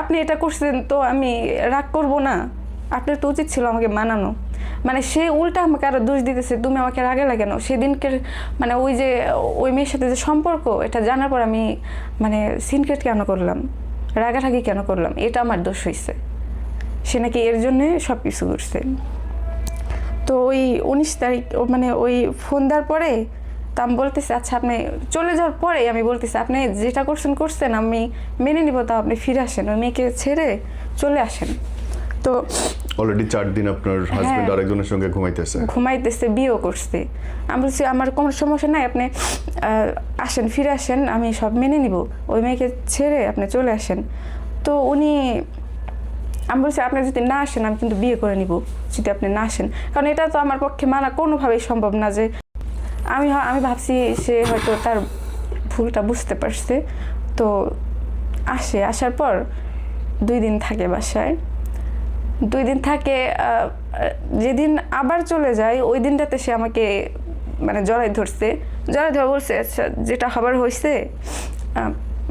আপনি এটা করছেন তো আমি রাগ করব না, আপনার তো উচিত ছিল আমাকে মানানো। মানে সে উল্টা আমাকে আরো দোষ দিতেছে, তুমি আমাকে রাগাইলা কেন? সেদিনকে মানে ওই যে ওই মেয়ের সাথে যে সম্পর্ক, এটা জানার পর আমি মানে সিনক্রেট কেন করলাম, রাগারাগি কেন করলাম, এটা আমার দোষ হয়েছে। সে নাকি এর জন্যে সব কিছু করছে। তো ওই 19 তারিখ মানে ওই ফোন দেওয়ার পরে তো আমি বলতেছি আচ্ছা আপনি চলে যাওয়ার পরে আমি বলতেছি আপনি যেটা করছেন আমি মেনে নিব, তাও আপনি ফিরে আসেন, ওই মেয়েকে ছেড়ে চলে আসেন। তো অলরেডি 4 দিন আপনার হাজবেন্ড আরেকজনের সঙ্গে ঘুমাইতেছে, বিয়েও করছে। আমি বলছি আমার কোনো সমস্যা নাই, আপনি আসেন, ফিরে আসেন, আমি সব মেনে নিব, ওই মেয়েকে ছেড়ে আপনি চলে আসেন। তো আমি বলছি আপনি যদি না আসেন আমি কিন্তু বিয়ে করে নিব, যদি আপনি না আসেন। কারণ এটা তো আমার পক্ষে মানা কোনোভাবেই সম্ভব না। যে আমি ভাবছি সে হয়তো তার ভুলটা বুঝতে পারছে। তো আসার পর 2 দিন থাকে বাসায়। 2 দিন থাকে, যেদিন আবার চলে যায় ওই দিনটাতে সে আমাকে মানে জড়াই ধরে বলছে আচ্ছা যেটা হবার হয়েছে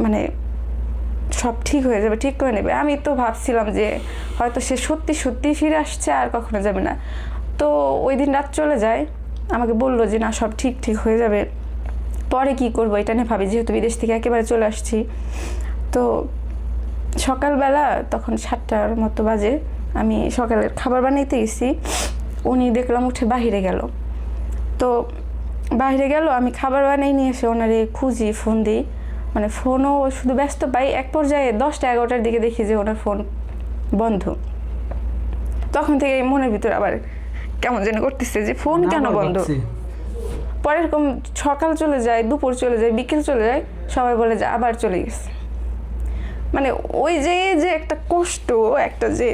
মানে সব ঠিক হয়ে যাবে, ঠিক করে নেবে। আমি তো ভাবছিলাম যে হয়তো সে সত্যি ফিরে আসছে, আর কখনো যাবে না। তো ওই দিন রাত চলে যায়, আমাকে বললো যে না সব ঠিক হয়ে যাবে। পরে কি করবো এটা নিয়ে ভাবি, যেহেতু বিদেশ থেকে একেবারে চলে আসছি। তো সকালবেলা তখন 7টার মতো বাজে, আমি সকালের খাবার বানাইতে গেছি, উনি দেখলাম উঠে বাহিরে গেল। তো বাহিরে গেল, আমি খাবার বানাই নিয়ে এসে ওনারে খুঁজি, ফোন দিই, মানে ফোনও শুধু ব্যস্ত পাই। এক পর্যায়ে 10টা-11টার দিকে দেখি যে ওনার ফোন বন্ধ। তখন থেকে মনের ভিতর আবার কেমন যেন করতেছে যে ফোন কেন বন্ধ। পরে এরকম সকাল চলে যায়, দুপুর চলে যায়, বিকেল চলে যায়, সবাই বলে যে আবার চলে গেছে। মানে ওই যে যে একটা কষ্ট, একটা যে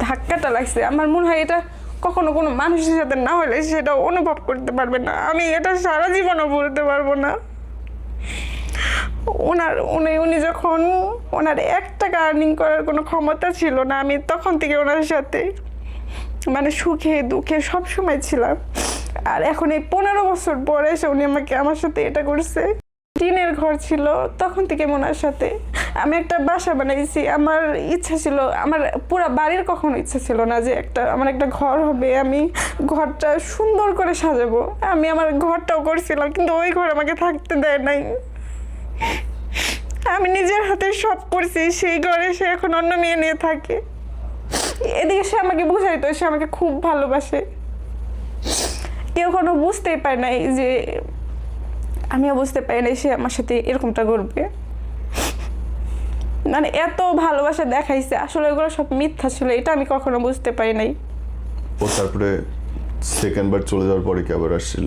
ধাক্কাটা লাগছে, আমার মনে হয় এটা কখনো কোনো মানুষের সাথে না হলে সেটা অনুভব করতে পারবে না। আমি এটা সারা জীবনও বলতে পারবো না। উনি যখন ওনার 1 টাকা আর্নিং করার কোনো ক্ষমতা ছিল না, আমি তখন থেকে ওনার সাথে মানে সুখে দুঃখে সবসময় ছিলাম। আর এখন এই 15 বছর পরে এসে উনি আমার সাথে এটা করছে। টিনের ঘর ছিল, তখন থেকে ওনার সাথে আমি একটা বাসা বানাইছি। আমার ইচ্ছা ছিল, আমার পুরো বাড়ির কখনো ইচ্ছা ছিল না যে আমার একটা ঘর হবে, আমি ঘরটা সুন্দর করে সাজাবো। আমি আমার ঘরটাও করছিলাম, কিন্তু ওই ঘর আমাকে থাকতে দেয় নাই। আমি নিজের হাতে সব করছি, সেই ঘরে সে এখন অন্য মেয়ে নিয়ে থাকে। এদিকে সে আমাকে বুঝাইতো সে আমাকে খুব ভালোবাসে। কেউ কোনো বুঝতেই পারে নাই যে, আমিও বুঝতে পারি নাই সে আমার সাথে এরকমটা করবে। মানে এত ভালোবাসা দেখাইছে, আসলে ওগুলো সব মিথ্যা ছিল, এটা আমি কখনো বুঝতে পারি নাই। ও তারপরে সেকেন্ডবার চলে যাওয়ার পরে কি আবার আসছিল?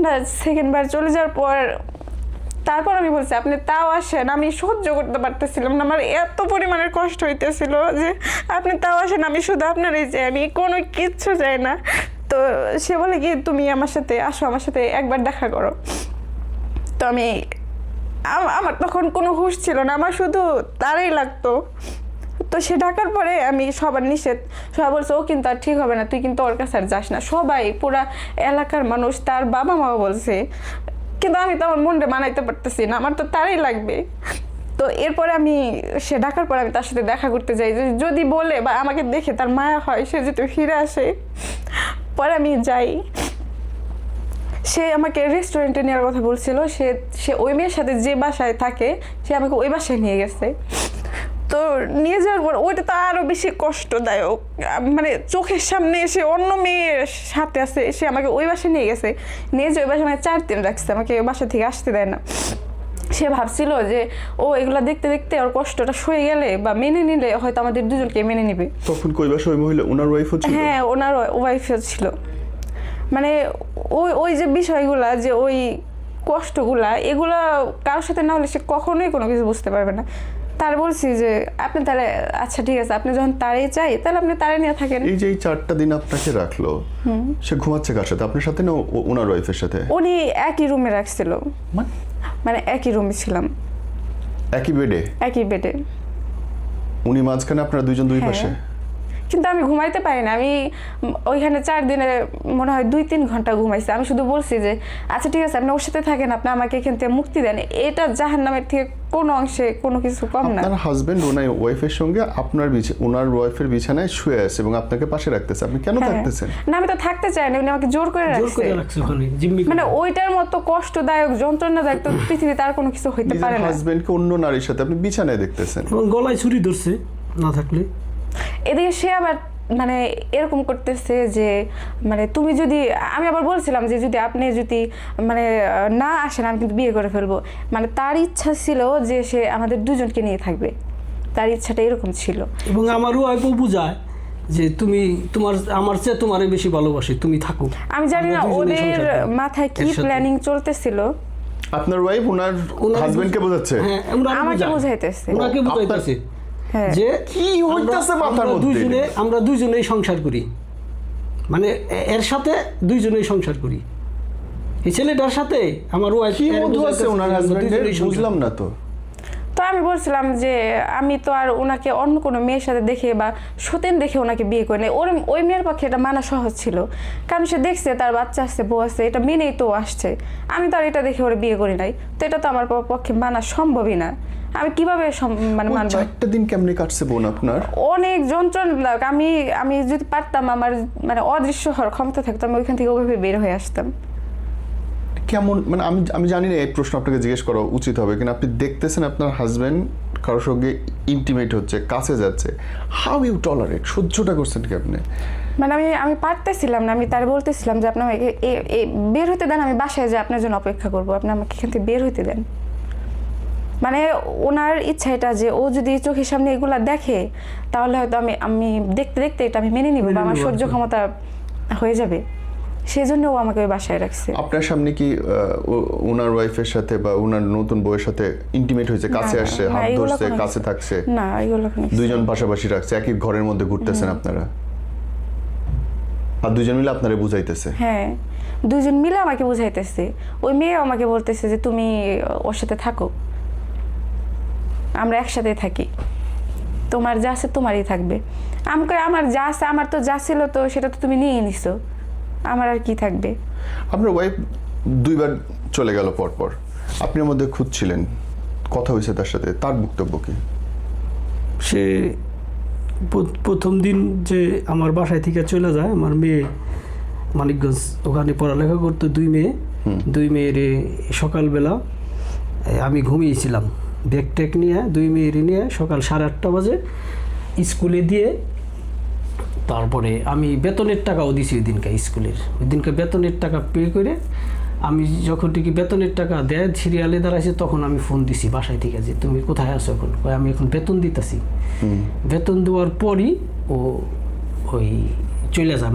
না, সেকেন্ডবার চলে যাওয়ার পর তারপর আমি বলছি আপনি তাও আসেন। আমি সহ্য করতে পারতেছিলাম না, আমার এত পরিমাণের কষ্ট হইতেছিল যে আপনি তাও আসেন, আমি শুধু আপনারই চাই, আমি কোনো কিচ্ছু চাই না। তো সে বলে কি তুমি আমার সাথে আসো, আমার সাথে একবার দেখা করো। তো আমার তখন কোনো হুঁশ ছিল না, আমার শুধু তারই লাগতো। তো সে ডাকার পরে আমি সবার নিষেধ, সবাই বলছে ও কিন্তু আর ঠিক হবে না, তুই কিন্তু ওর কাছে আর যাস না। সবাই, পুরা এলাকার মানুষ, তার বাবা মাও বলছে, কিন্তু আমি তো আমার মনটা মানাইতে পারতেছি না, আমার তো তারই লাগবে। তো এরপরে সে ডাকার পরে আমি তার সাথে দেখা করতে যাই, যদি বলে বা আমাকে দেখে তার মায়া হয়, সে যদি ফিরে আসে। পরে আমি যাই, সে আমাকে রেস্টুরেন্টে নেওয়ার কথা বলছিল। সে ওই মেয়ের সাথে যে বাসায় থাকে, সে আমাকে ওই বাসায় নিয়ে গেছে। তো নিয়ে যাওয়ার পর ওইটা তো আরও বেশি কষ্টদায়ক। মানে চোখের সামনে এসে অন্য মেয়ের সাথে আছে, সে আমাকে ওই বাসায় নিয়ে গেছে। নিয়ে যে ওই বাসায় মানে 4 দিন রাখছে, আমাকে ওই বাসা থেকে আসতে দেয় না। সে ভাবছিল যে ও এগুলা দেখতে দেখতে ওর কষ্টটা সয়ে গেলে বা মেনে নিলে হয়তো আমাদের দুজনকে মেনে নিবে। তখন কই বাসা ওই মহিলা ওনার ওয়াইফও ছিল? হ্যাঁ, ওনার ওয়াইফও ছিল। মানে ওই যে বিষয়গুলা, যে ওই কষ্টগুলা, এগুলা কারোর সাথে না হলে সে কখনোই কোনো কিছু বুঝতে পারবে না। তার বলছি যে আপনি তাহলে আচ্ছা ঠিক আছে, আপনি যখন তারাই চাই তাহলে আপনি তারাই নিয়ে থাকেন। এই যে এই 4টা দিন আপনাকে রাখলো, সে ঘুমাচ্ছে কার সাথে? আপনার সাথে না ওনার ওয়াইফের সাথে? উনি একই রুমে রাখছিল, মানে একই রুমে ছিলাম, একই বেডে? একই বেডে। উনি মাঝখানে, আপনারা দুইজন দুই পাশে? কিন্তু আমি ঘুমাইতে পারি না। আমি ওইখানে 4 দিনে মনে হয় 2-3 ঘন্টা ঘুমাইছি। আমি শুধু বলছি যে আচ্ছা ঠিক আছে, আপনি ওর সাথে থাকেন, আপনি আমাকে এখান থেকে মুক্তি দেন। এটা জাহান্নামের থেকে কোনো অংশে কোনো কিছু কম না। আপনার হাজবেন্ড ওনার ওয়াইফের সঙ্গে ওনার ওয়াইফের বিছানায় শুয়ে আছে এবং আপনাকে পাশে রাখতেছে, আপনি কেন থাকতেছেন? না, আমি তো থাকতে চাই না, উনি আমাকে জোর করে রাখছে। মানে ওইটার মতো কষ্টদায়ক, যন্ত্রণাদায়ক তো পৃথিবীতে আর কোনো কিছু হইতে পারে না। হাজবেন্ডকে অন্য নারীর সাথে আপনি বিছানায় দেখতেছেন, গলায় ছুরি ধরছে না থাকলে। এদিকে সে আবার মানে এরকম করতেছে যে মানে তুমি যদি, আমি আবার বলছিলাম যে আপনি যদি মানে না আসেন আমি কিন্তু বিয়ে করে ফেলবো। মানে তার ইচ্ছা ছিল যে সে আমাদের দুজনকে নিয়ে থাকবে, তার ইচ্ছাটা এরকম ছিল। এবং আমারও ওয়াইফও বুঝায় যে আমার চেয়ে তোমারে বেশি ভালোবাসি, তুমি থাকো। আমি জানি না ওদের মাথায় কি প্ল্যানিং চলতেছিল। আপনার ওয়াইফ ওনার হাজবেন্ডকে বোঝাচ্ছে? হ্যাঁ, আমাকে বোঝাইতেছে, ওনাকে বুঝাইতেছে যে কি হইতাছে মাথার মধ্যে। আমরা দুইজনেই সংসার করি, মানে এর সাথে দুইজনেই সংসার করি। এই ছেলেটার সাথে আমার ওয়াইফ কি মধু আছে ওনার হাজবেন্ডের, বুঝলাম না তো। তো আমি বলছিলাম যে আমি তো আর ওনাকে অন্য কোনো মেয়ের সাথে দেখে বা সতেন দেখে ওনাকে বিয়ে করে নেই। ওই মেয়ের পক্ষে এটা মানা সহজ ছিল, কারণ সে দেখছে তার বাচ্চা আসছে, বউ আসছে, এটা মেনেই তো আসছে। আমি তো আর এটা দেখে ওরা বিয়ে করি নাই, তো এটা তো আমার পক্ষে মানা সম্ভবই না। আমি কিভাবে মানে মানবো? 4টা দিন কেমনে কাটছে বোন আপনার? অনেক যন্ত্রণা। আমি যদি পারতাম, আমার মানে অদৃশ্য হওয়ার ক্ষমতা থাকতো, আমি ওইখান থেকে ওইভাবে বের হয়ে আসতাম। কেমন মানে আমি জানি না এই প্রশ্ন আপনাকে জিজ্ঞেস করা উচিত হবে কিনা। আপনি দেখতেছেন আপনার হাজবেন্ড কারোর সঙ্গে ইন্টিমেট হচ্ছে, কাছে যাচ্ছে, হাউ ইউ টলারেট? সহ্যটা করছেন কি আপনি? মানে আমি পারতেছিলাম না। আমি তার বলতেছিলাম যে আপনি আমাকে বের হতে দেন, আমি বাসায় যে আপনার জন্য অপেক্ষা করবো, আপনি আমাকে এখান থেকে বের হতে দেন। মানে ওনার ইচ্ছা এটা যে ও যদি চোখের সামনে এগুলা দেখে তাহলে হয়তো আমি দেখতে দেখতে এটা আমি মেনে নিব বা আমার সহ্য ক্ষমতা হয়ে যাবে। সেই জন্য ও আমাকে ওই বাসায় রাখছে। আপনার সামনে কি ওনার ওয়াইফের সাথে বা ওনার নতুন বউয়ের সাথে ইন্টিমেট হয়েছে, কাছে না, আসছে, না, হাত এগুলো ধরছে, কোনো কাছে কিছু- থাকছে, না এগুলো কোনো কিছু- দুইজন পাশাপাশি রাখছে, একই ঘরের মধ্যে ঘুরতেছেন আপনারা, আর দুইজন মিলে আপনারে বুঝাইতেছে? হ্যাঁ, দুজন মিলে আমাকে বুঝাইতেছে। ওই মেয়ে আমাকে বলতেছে যে তুমি ওর সাথে থাকো, আমরা একসাথে থাকি, তোমার যা আছে তোমারই থাকবে। আমাকে আমার যা আছে, আমার তো যা ছিল তো সেটা তো তুমি নিয়ে নিছো, আমার আর কি থাকবে। আপনার ওয়াইফ দুইবার চলে গেল পর পর, আপনার মধ্যে খুঁজছিলেন, কথা হয়েছে তার সাথে, তার বক্তব্য কি? সে প্রথম দিন যে আমার বাসায় থেকে চলে যায়, আমার মেয়ে মানিকগঞ্জ ওখানে পড়ালেখা করতো, দুই মেয়ের সকালবেলা আমি ঘুমিয়েছিলাম, ব্যাগ ট্যাগ নিয়ে দুই মেয়ের নিয়ে সকাল 8:30 বাজে স্কুলে দিয়ে, তারপরে আমি বেতনের টাকাও দিছি ওই দিনকে, স্কুলের ওই দিনকে বেতনের টাকা পে করে আমি যখন ঠিকই বেতনের টাকা দেয় সিরিয়ালে দাঁড়াইছে, তখন আমি ফোন দিছি বাসায় থেকে যে তুমি কোথায় আছো এখন? আমি এখন বেতন দিতেছি। বেতন দেওয়ার পরই ও ওই চলে যায়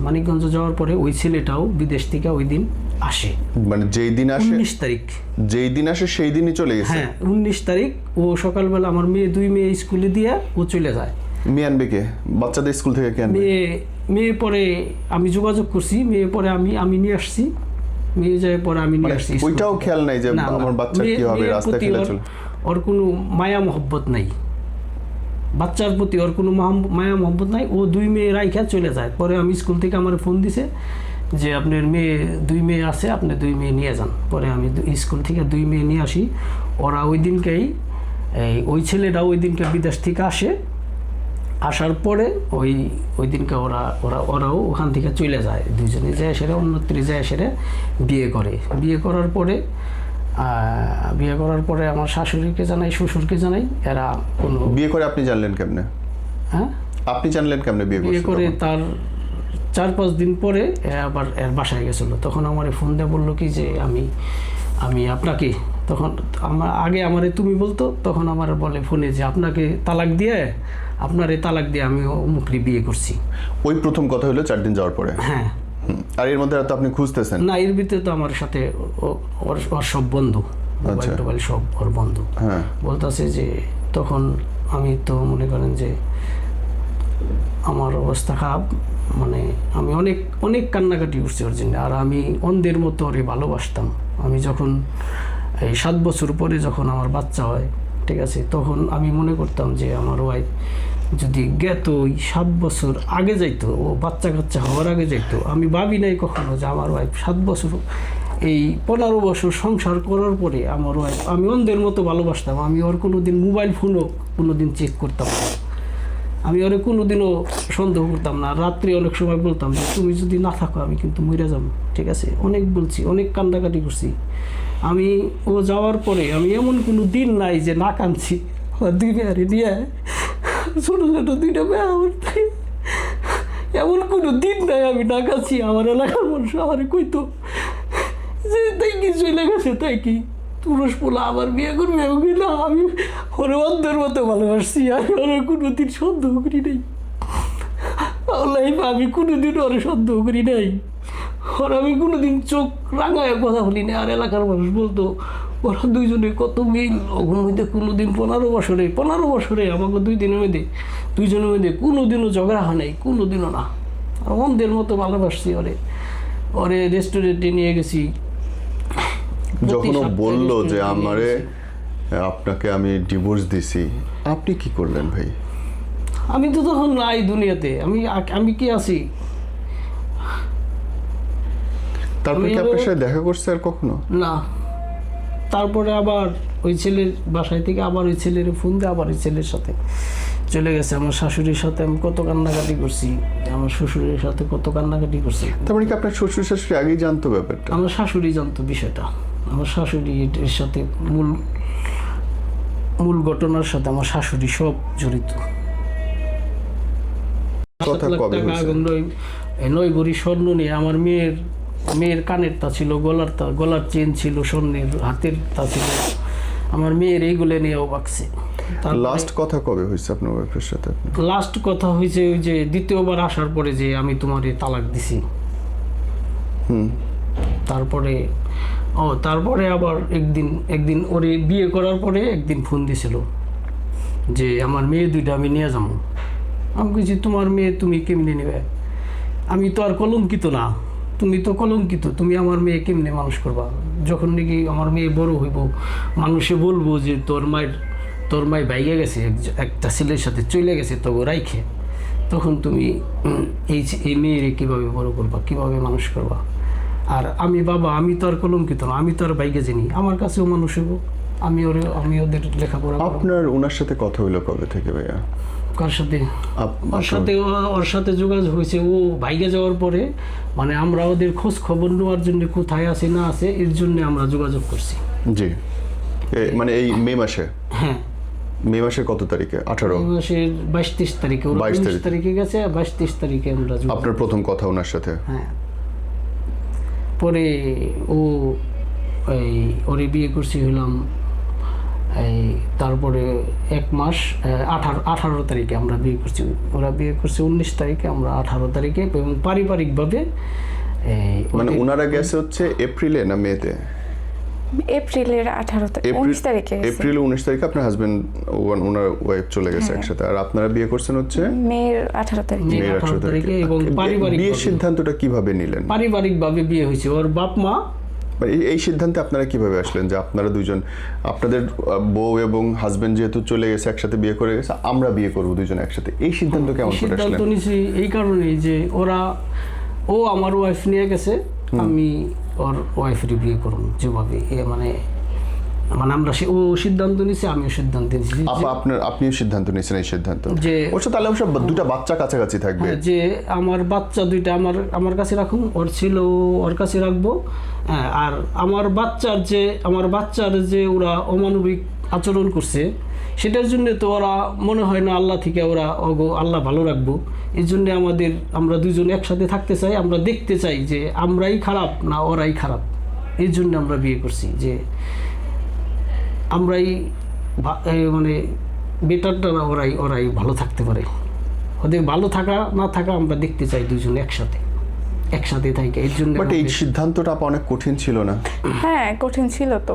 মানিকগঞ্জ যাওয়ার পরে ওই ছেলেটাও বিদেশ থেকে ওই দিন আসে, মানে যেই দিন আসে, 19 তারিখ, যেই দিন আসে সেই দিনই চলে গেছে? হ্যাঁ 19 তারিখ। ও সকালবেলা আমার দুই মেয়ে স্কুলে দিয়ে ও চলে যায়। মেয়ে আনবে কে? বাচ্চাদের স্কুল থেকে কে আনবে? মেয়ে পরে আমি যোগাযোগ করছি, মেয়ে পরে আমি নিয়ে আসছি, মেয়ে যায় পরে আমি নিয়ে আসছি। ওইটাও খেয়াল নাই যে না, না, আমার বাচ্চা কি হবে, মেয়ের রাস্তায় প্রতি ফেলে চলে? ওর কোনো মায়া মহব্বত নাই, বাচ্চার প্রতি ওর কোনো মায়া মহব্বত নাই। ও দুই মেয়ে রাইখা চলে যায়। পরে আমি স্কুল থেকে আমার ফোন দিছে যে আপনার দুই মেয়ে আছে, আপনি দুই মেয়ে নিয়ে যান। পরে আমি স্কুল থেকে দুই মেয়ে নিয়ে আসি। ওরা ওই দিনকেই ওই ছেলেটা ওই দিনকে বিদেশ থেকে আসার পরে ওই দিনকে ওরাও ওখান থেকে চলে যায়, দুজনে যায় সেরে অন্যত্র যায় সেরে বিয়ে করার পরে আমার শাশুড়িকে জানাই, শ্বশুরকে জানাই। এরা কোনো বিয়ে করে আপনি জানলেন কেমনে? হ্যাঁ, আপনি জানলেন কেমনে বিয়ে বিয়ে করে? করছে? তার 4-5 দিন পরে আবার এর বাসায় গেছিলো। তখন আমার ফোন দিয়ে বললো কি যে আমি আপনাকে, তখন আমারে তুমি বলতো, তখন আমার বলে ফোনে যে আপনাকে তালাক দিয়ে আমি অমুকরি বিয়ে করছি। ওই প্রথম কথা হলো 4 দিন যাওয়ার পরে? হ্যাঁ। আর এর মধ্যে তো আপনি খুঁজতেছেন? না, এর ভিতরে তো আমার সাথে ওর সব বন্ধু, মোবাইল সব ওর বন্ধু। হ্যাঁ, বলতেছে যে তখন আমি তো মনে করেন যে আমার অবস্থা খারাপ, মানে আমি অনেক অনেক কান্নাকাটি করছি ওর জন্য। আর আমি অন্ধের মতো ওরে ভালোবাসতাম। আমি যখন এই 7 বছর পরে যখন আমার বাচ্চা হয়, ঠিক আছে, তখন আমি মনে করতাম যে আমার ওয়াইফ যদি গেত ওই 7 বছর আগে যাইতো, ও বাচ্চা হওয়ার আগে যাইতো। আমি ভাবি নাই কখনো যে আমার ওয়াইফ 7 বছর, এই 15 বছর সংসার করার পরে আমার ওয়াইফ আমি অন্ধের মতো ভালোবাসতাম। আমি ওর কোনোদিন মোবাইল ফোনও কোনোদিন চেক করতাম না, আমি ওরে কোনোদিনও সন্দেহ করতাম না। রাত্রে অনেক সময় বলতাম যে তুমি যদি না থাকো আমি কিন্তু মরে যাবো, ঠিক আছে। অনেক বলছি, অনেক কান্দাকাটি করছি। আমি ও যাওয়ার পরে আমি এমন কোনো দিন নাই যে না কাঁদছি। দুই মেয়ারে নিয়ে ছোটো ছোটো 2টা মেয়ে, এমন কোনো দিন নাই আমি না কাঁদছি। আমার এলাকার মানুষ আমার কইতো যে তাই কি চলে গেছে, তাই কি পুরুষ পোলা আবার বিয়ে করবে, না আমি ওরে অন্ধের মতো ভালোবাসছি। আমি ওরে কোনোদিন সন্দেহ করি নাই, আমি কোনোদিন ওরে সন্দেহ করি নাই। ওর আমি কোনোদিন চোখ রাঙায় কথা বলি না। আর এলাকার মানুষ বলতো ওরা দুইজনে কত মিল, ওর মধ্যে কোনোদিন 15 বছরে আমাকে 2 দিনের মধ্যে দুইজনের মধ্যে কোনোদিনও ঝগড়া হয় নাই, কোনোদিনও না। আর অন্ধের মতো ভালোবাসছি ওরে রেস্টুরেন্টে নিয়ে গেছি। যখন ও বললো যে আপনাকে আমি ডিভোর্স দিছি, আপনি কি করলেন ভাই? আমি তো তখন নাই দুনিয়াতে, আমি কি আছি। তারপরে কি আপনার সাথে দেখা করছে আর কখনো? না, তারপরে আবার ওই ছেলের বাসায় থেকে আবার ওই ছেলের ফোন দিয়ে আবার ওই ছেলের সাথে চলে গেছে। আমার শাশুড়ির সাথে আমি কত কান্নাকাটি করছি, আমার শ্বশুরের সাথে কত কান্নাকাটি করছি। তারপরে কি আপনার শ্বশুর শাশুড়ি আগেই জানতো ব্যাপারটা? আমার শাশুড়ি জানতো বিষয়টা। আমার শাশুড়ি এর সাথে মূল ঘটনার সাথে আমার শাশুড়ি সব জড়িত। 7 লাখ টাকা এবং 9 ভরি স্বর্ণ নিয়ে আমার মেয়ের কানের তা ছিল, গলার চেন ছিল স্বর্ণের, হাতের তা ছিল। আমার মেয়ের এইগুলো নিয়েও বাকছে। লাস্ট কথা কবে হয়েছে আপনার ওয়াইফের সাথে? লাস্ট কথা হয়েছে ওই যে দ্বিতীয়বার আসার পরে যে আমি তোমারে তালাক দিছি। তারপরে আবার একদিন ওরে বিয়ে করার পরে একদিন ফোন দিছিল যে আমার মেয়ে দুইটা আমি নিয়ে যাবো। আমি বলছি তোমার মেয়ে তুমি কেমনে নেবে, আমি তো আর কলঙ্কিত না, তুমি তো কলঙ্কিত, তুমি আমার মেয়ে কেমনে মানুষ করবা? যখন নাকি আমার মেয়ে বড় হইব, মানুষে বলবো যে তোর মায়ের ভাইগে গেছে, একটা ছেলের সাথে চলে গেছে তো রাইখে, তখন তুমি এই মেয়েরে কীভাবে বড় করবা, কীভাবে মানুষ করবা? আর আমি তো আর কলঙ্কিত না, আমি তো আর বাইকে জানি, আমার কাছেও মানুষ হইব, আমি ওদের লেখাপড়া। আপনার ওনার সাথে কথা হইলো কবে থেকে ভাইয়া? কার সাথে? ওর সাথে যোগাযোগ হয়েছে ও বাইকে যাওয়ার পরে, মানে আমরা ওদের খোঁজ খবর নেওয়ার জন্য কোথায় আছে না আছে এর জন্য আমরা যোগাযোগ করছি। জি, মানে এই মে মাসে? হ্যাঁ, মে মাসের কত তারিখে? 18 মে মাসের 22-23 তারিখে। 22 তারিখে গেছে, 22-23 তারিখে আমরা আপনার প্রথম কথা ওনার সাথে? হ্যাঁ, পরে ওরে বিয়ে করছি হলাম তারপরে 1 মাস 18 তারিখে আমরা বিয়ে করছি। ওরা বিয়ে করছে 19 তারিখে, আমরা 18 তারিখে। এবং পারিবারিকভাবে মানে ওনারা গেছে হচ্ছে এপ্রিলে না মেতে? এপ্রিলের 19 তারিখে। এপ্রিল 19 তারিখে আপনার হাজবেন্ড ওনার ওয়াইফ চলে গেছে একসাথে, আর আপনারা বিয়ে করছেন হচ্ছে মের 18 তারিখে। এবং পারিবারিক বিয়ের সিদ্ধান্তটা কিভাবে নিলেন? পারিবারিকভাবে বিয়ে হয়েছে। ওর বাপ মা এই সিদ্ধান্তে আপনারা কিভাবে আসলেন যে আপনারা দুজন, আপনাদের বউ এবং হাজবেন্ড যেহেতু চলে গেছে একসাথে বিয়ে করে গেছে, আমরা বিয়ে করবো দুজন একসাথে, এই সিদ্ধান্ত কেমন করে আসলেন? সিদ্ধান্ত নিয়েছি এই কারণেই যে ও আমার ওয়াইফ নিয়ে গেছে, আমি ওর ওয়াইফেরই বিয়ে করব যেভাবে, মানে আমরা ও সিদ্ধান্ত নিয়েছে, আমিও সিদ্ধান্ত নিয়েছি। আপনিও সিদ্ধান্ত নিয়েছেন এই সিদ্ধান্ত যে তাহলে অবশ্য দুটা বাচ্চা কাছাকাছি থাকবে, যে আমার বাচ্চা দুইটা আমার কাছে রাখুন, ওর ছিল ওর কাছে রাখবো। আর আমার বাচ্চার যে ওরা অমানবিক আচরণ করছে, সেটার জন্য তো ওরা মনে হয় না আল্লাহ থেকে আল্লাহ ভালো রাখবো। এই জন্য আমরা দুজন একসাথে থাকতে চাই, আমরা দেখতে চাই যে আমরাই খারাপ না ওরাই খারাপ। এই জন্য আমরা বিয়ে করছি, যে আমরাই মানে বেটারটা না ওরাই ভালো থাকতে পারে। ওদের ভালো থাকা না থাকা আমরা দেখতে চাই দুজন একসাথে থাকি। এর জন্য এই সিদ্ধান্তটা অনেক কঠিন ছিল না? হ্যাঁ, কঠিন ছিল তো।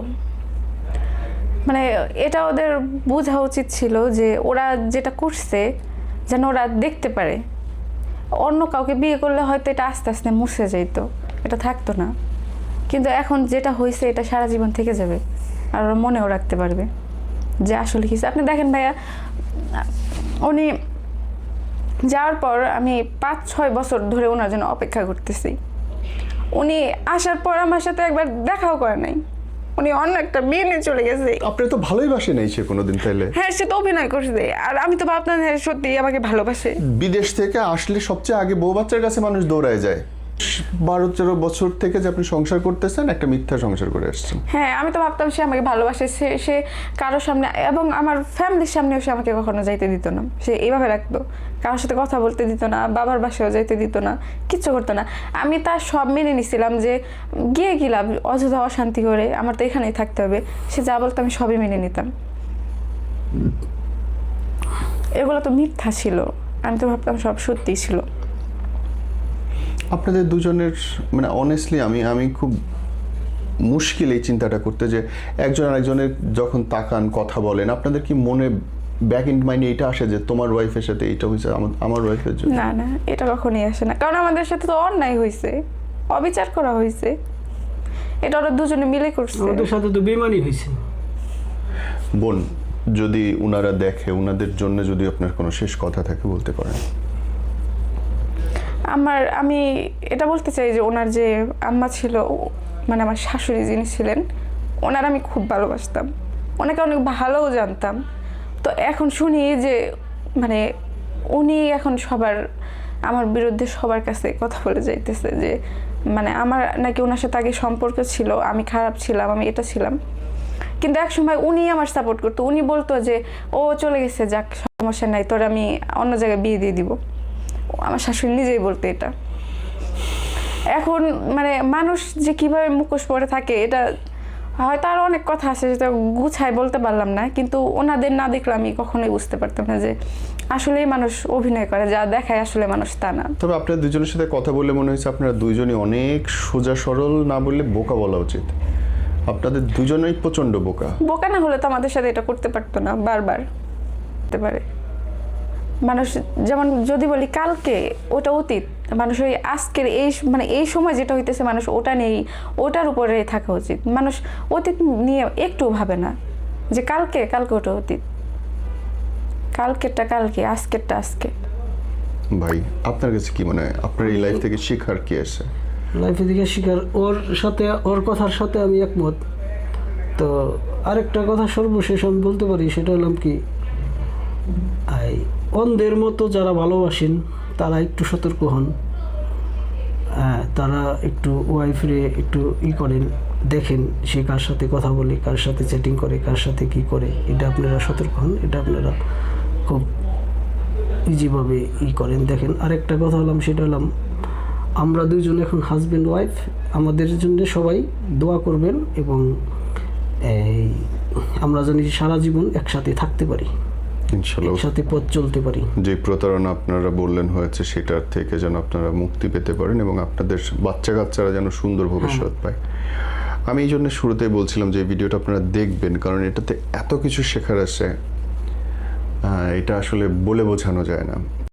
মানে এটা ওদের বোঝা উচিত ছিল যে ওরা যেটা করছে যেন ওরা দেখতে পারে। অন্য কাউকে বিয়ে করলে হয়তো এটা আস্তে আস্তে মুছে যেত, এটা থাকতো না। কিন্তু এখন যেটা হয়েছে এটা সারা জীবন থেকে যাবে, আর ওরা মনেও রাখতে পারবে যে আসলে কিছু। আপনি দেখেন ভাইয়া, উনি যাওয়ার পর আমি 5-6 বছর ধরে ওনার জন্য অপেক্ষা করতেছি। উনি আসার পর আমার সাথে একবার দেখাও করে নাই, উনি অন্য একটা বিয়ে নিয়ে চলে গেছে। আপনি তো ভালোই বাসে নাই সে কোনোদিন? তাইলে হ্যাঁ, সে তো অভিনয় করছে, আর আমি তো ভাবতাম হ্যাঁ সত্যি আমাকে ভালোবাসে। বিদেশ থেকে আসলে সবচেয়ে আগে বউ বাচ্চার কাছে মানুষ দৌড়ায় যায়। 12-13 বছর থেকে যে আপনি সংসার করতেছেন, একটা মিথ্যা সংসার করে আসছেন। হ্যাঁ, আমি তো ভাবতাম সে আমাকে ভালোবাসে, সে কারোর সামনে এবং আমার ফ্যামিলির সামনেও সে আমাকে কখনো যাইতে দিত না। সে এইভাবে রাখতো, কারোর সাথে কথা বলতে দিত না, বাবার বাসায়ও যাইতে দিত না, কিচ্ছু করতো না। আমি তার সব মেনে নিছিলাম যে গিয়ে কি লাভ, অযথা অশান্তি করে, আমার তো এখানেই থাকতে হবে। সে যা বলতো আমি সবই মেনে নিতাম। এগুলো তো মিথ্যা ছিল, আমি তো ভাবতাম সব সত্যিই ছিল। আপনাদের দুজনের মানে অনেস্টলি আমি খুব মুশকিল এই চিন্তাটা করতে, যে একজন আরেকজনের যখন তাকান কথা বলেন, আপনাদের কি মনে ব্যাক ইন মাইন্ডে এটা আসে যে তোমার ওয়াইফের সাথে এটা হয়েছে, আমার ওয়াইফের জন্য? না না, এটা কখনোই আসে না, কারণ আমাদের সাথে তো অন্যায় হয়েছে, অবিচার করা হয়েছে, এটা ওরা দুজনে মিলে করছে। আমাদের সাথে তো বেমানি হয়েছে। বোন, যদি উনারা দেখে, উনাদের জন্য যদি আপনার কোনো শেষ কথা থাকে বলতে পারেন। আমি এটা বলতে চাই যে ওনার যে আম্মা ছিল, মানে আমার শাশুড়ি যিনি ছিলেন, ওনার আমি খুব ভালোবাসতাম, ওনাকে অনেক ভালোও জানতাম। তো এখন শুনি যে মানে উনি এখন আমার বিরুদ্ধে সবার কাছে কথা বলে যাইতেছে যে মানে আমার নাকি ওনার সাথে আগে সম্পর্ক ছিল, আমি খারাপ ছিলাম, আমি এটা ছিলাম। কিন্তু এক সময় উনি আমার সাপোর্ট করতো, উনি বলতো যে ও চলে গেছে, যাক সমস্যা নাই, তোর আমি অন্য জায়গায় বিয়ে দিয়ে দিব। আমার শাশুড়ি নিজেই বলতো এটা। এখন মানে মানুষ যে কিভাবে মুখোশ পরে থাকে, এটা হয়তো আরও অনেক কথা আছে যেটা গুছায় বলতে পারলাম না, কিন্তু ওনাদের না দেখলে আমি কখনোই বুঝতে পারতাম না যে আসলেই মানুষ অভিনয় করে, যা দেখায় আসলে মানুষ তা না। তবে আপনার দুজনের সাথে কথা বলে মনে হয়েছে আপনারা দুইজনই অনেক সোজা সরল, না বললে বোকা বলা উচিত। আপনাদের দুজনেই প্রচন্ড বোকা। বোকা না হলে তো আমাদের সাথে এটা করতে পারতো না, বারবার করতে পারে মানুষ। যেমন যদি বলি কালকে, ওটা অতীত, মানুষ ওই আজকের এই মানে এই সময় যেটা হইতেছে মানুষ ওটা নেই, ওটার উপরে থাকা উচিত। মানুষ অতীত নিয়ে একটু ভাবে না যে কালকে ওটা অতীত, কালকেরটা কালকে, আজকেরটা আজকে। ভাই আপনার কাছে কি মনে হয়, আপনার এই লাইফ থেকে শেখার কি আছে? লাইফে থেকে শিকার, ওর কথার সাথে আমি একমত। তো আরেকটা কথা সর্বশেষ আমি বলতে পারি, সেটা হলাম কি, এই অন্ধের মতো যারা ভালোবাসেন তারা একটু সতর্ক হন। তারা একটু ওয়াইফরে একটু করেন, দেখেন সে কার সাথে কথা বলে, কার সাথে চ্যাটিং করে, কার সাথে কি করে, এটা আপনারা সতর্ক হন। এটা আপনারা খুব ইজিভাবে করেন, দেখেন। আরেকটা কথা হলাম, সেটা হলাম আমরা দুইজন এখন হাজব্যান্ড ওয়াইফ, আমাদের জন্য সবাই দোয়া করবেন এবং আমরা জানি সারা জীবন একসাথে থাকতে পারি, ইনশাআল্লাহ একসাথে পথ চলতে পারি। যে প্রতারণা আপনারা বললেন হয়েছে, সেটার থেকে যেন আপনারা মুক্তি পেতে পারেন এবং আপনাদের বাচ্চা কাচ্চারা যেন সুন্দর ভবিষ্যৎ পায়। আমি এই জন্য শুরুতেই বলছিলাম যে এই ভিডিওটা আপনারা দেখবেন, কারণ এটাতে এত কিছু শেখার আছে, এটা আসলে বলে বোঝানো যায় না।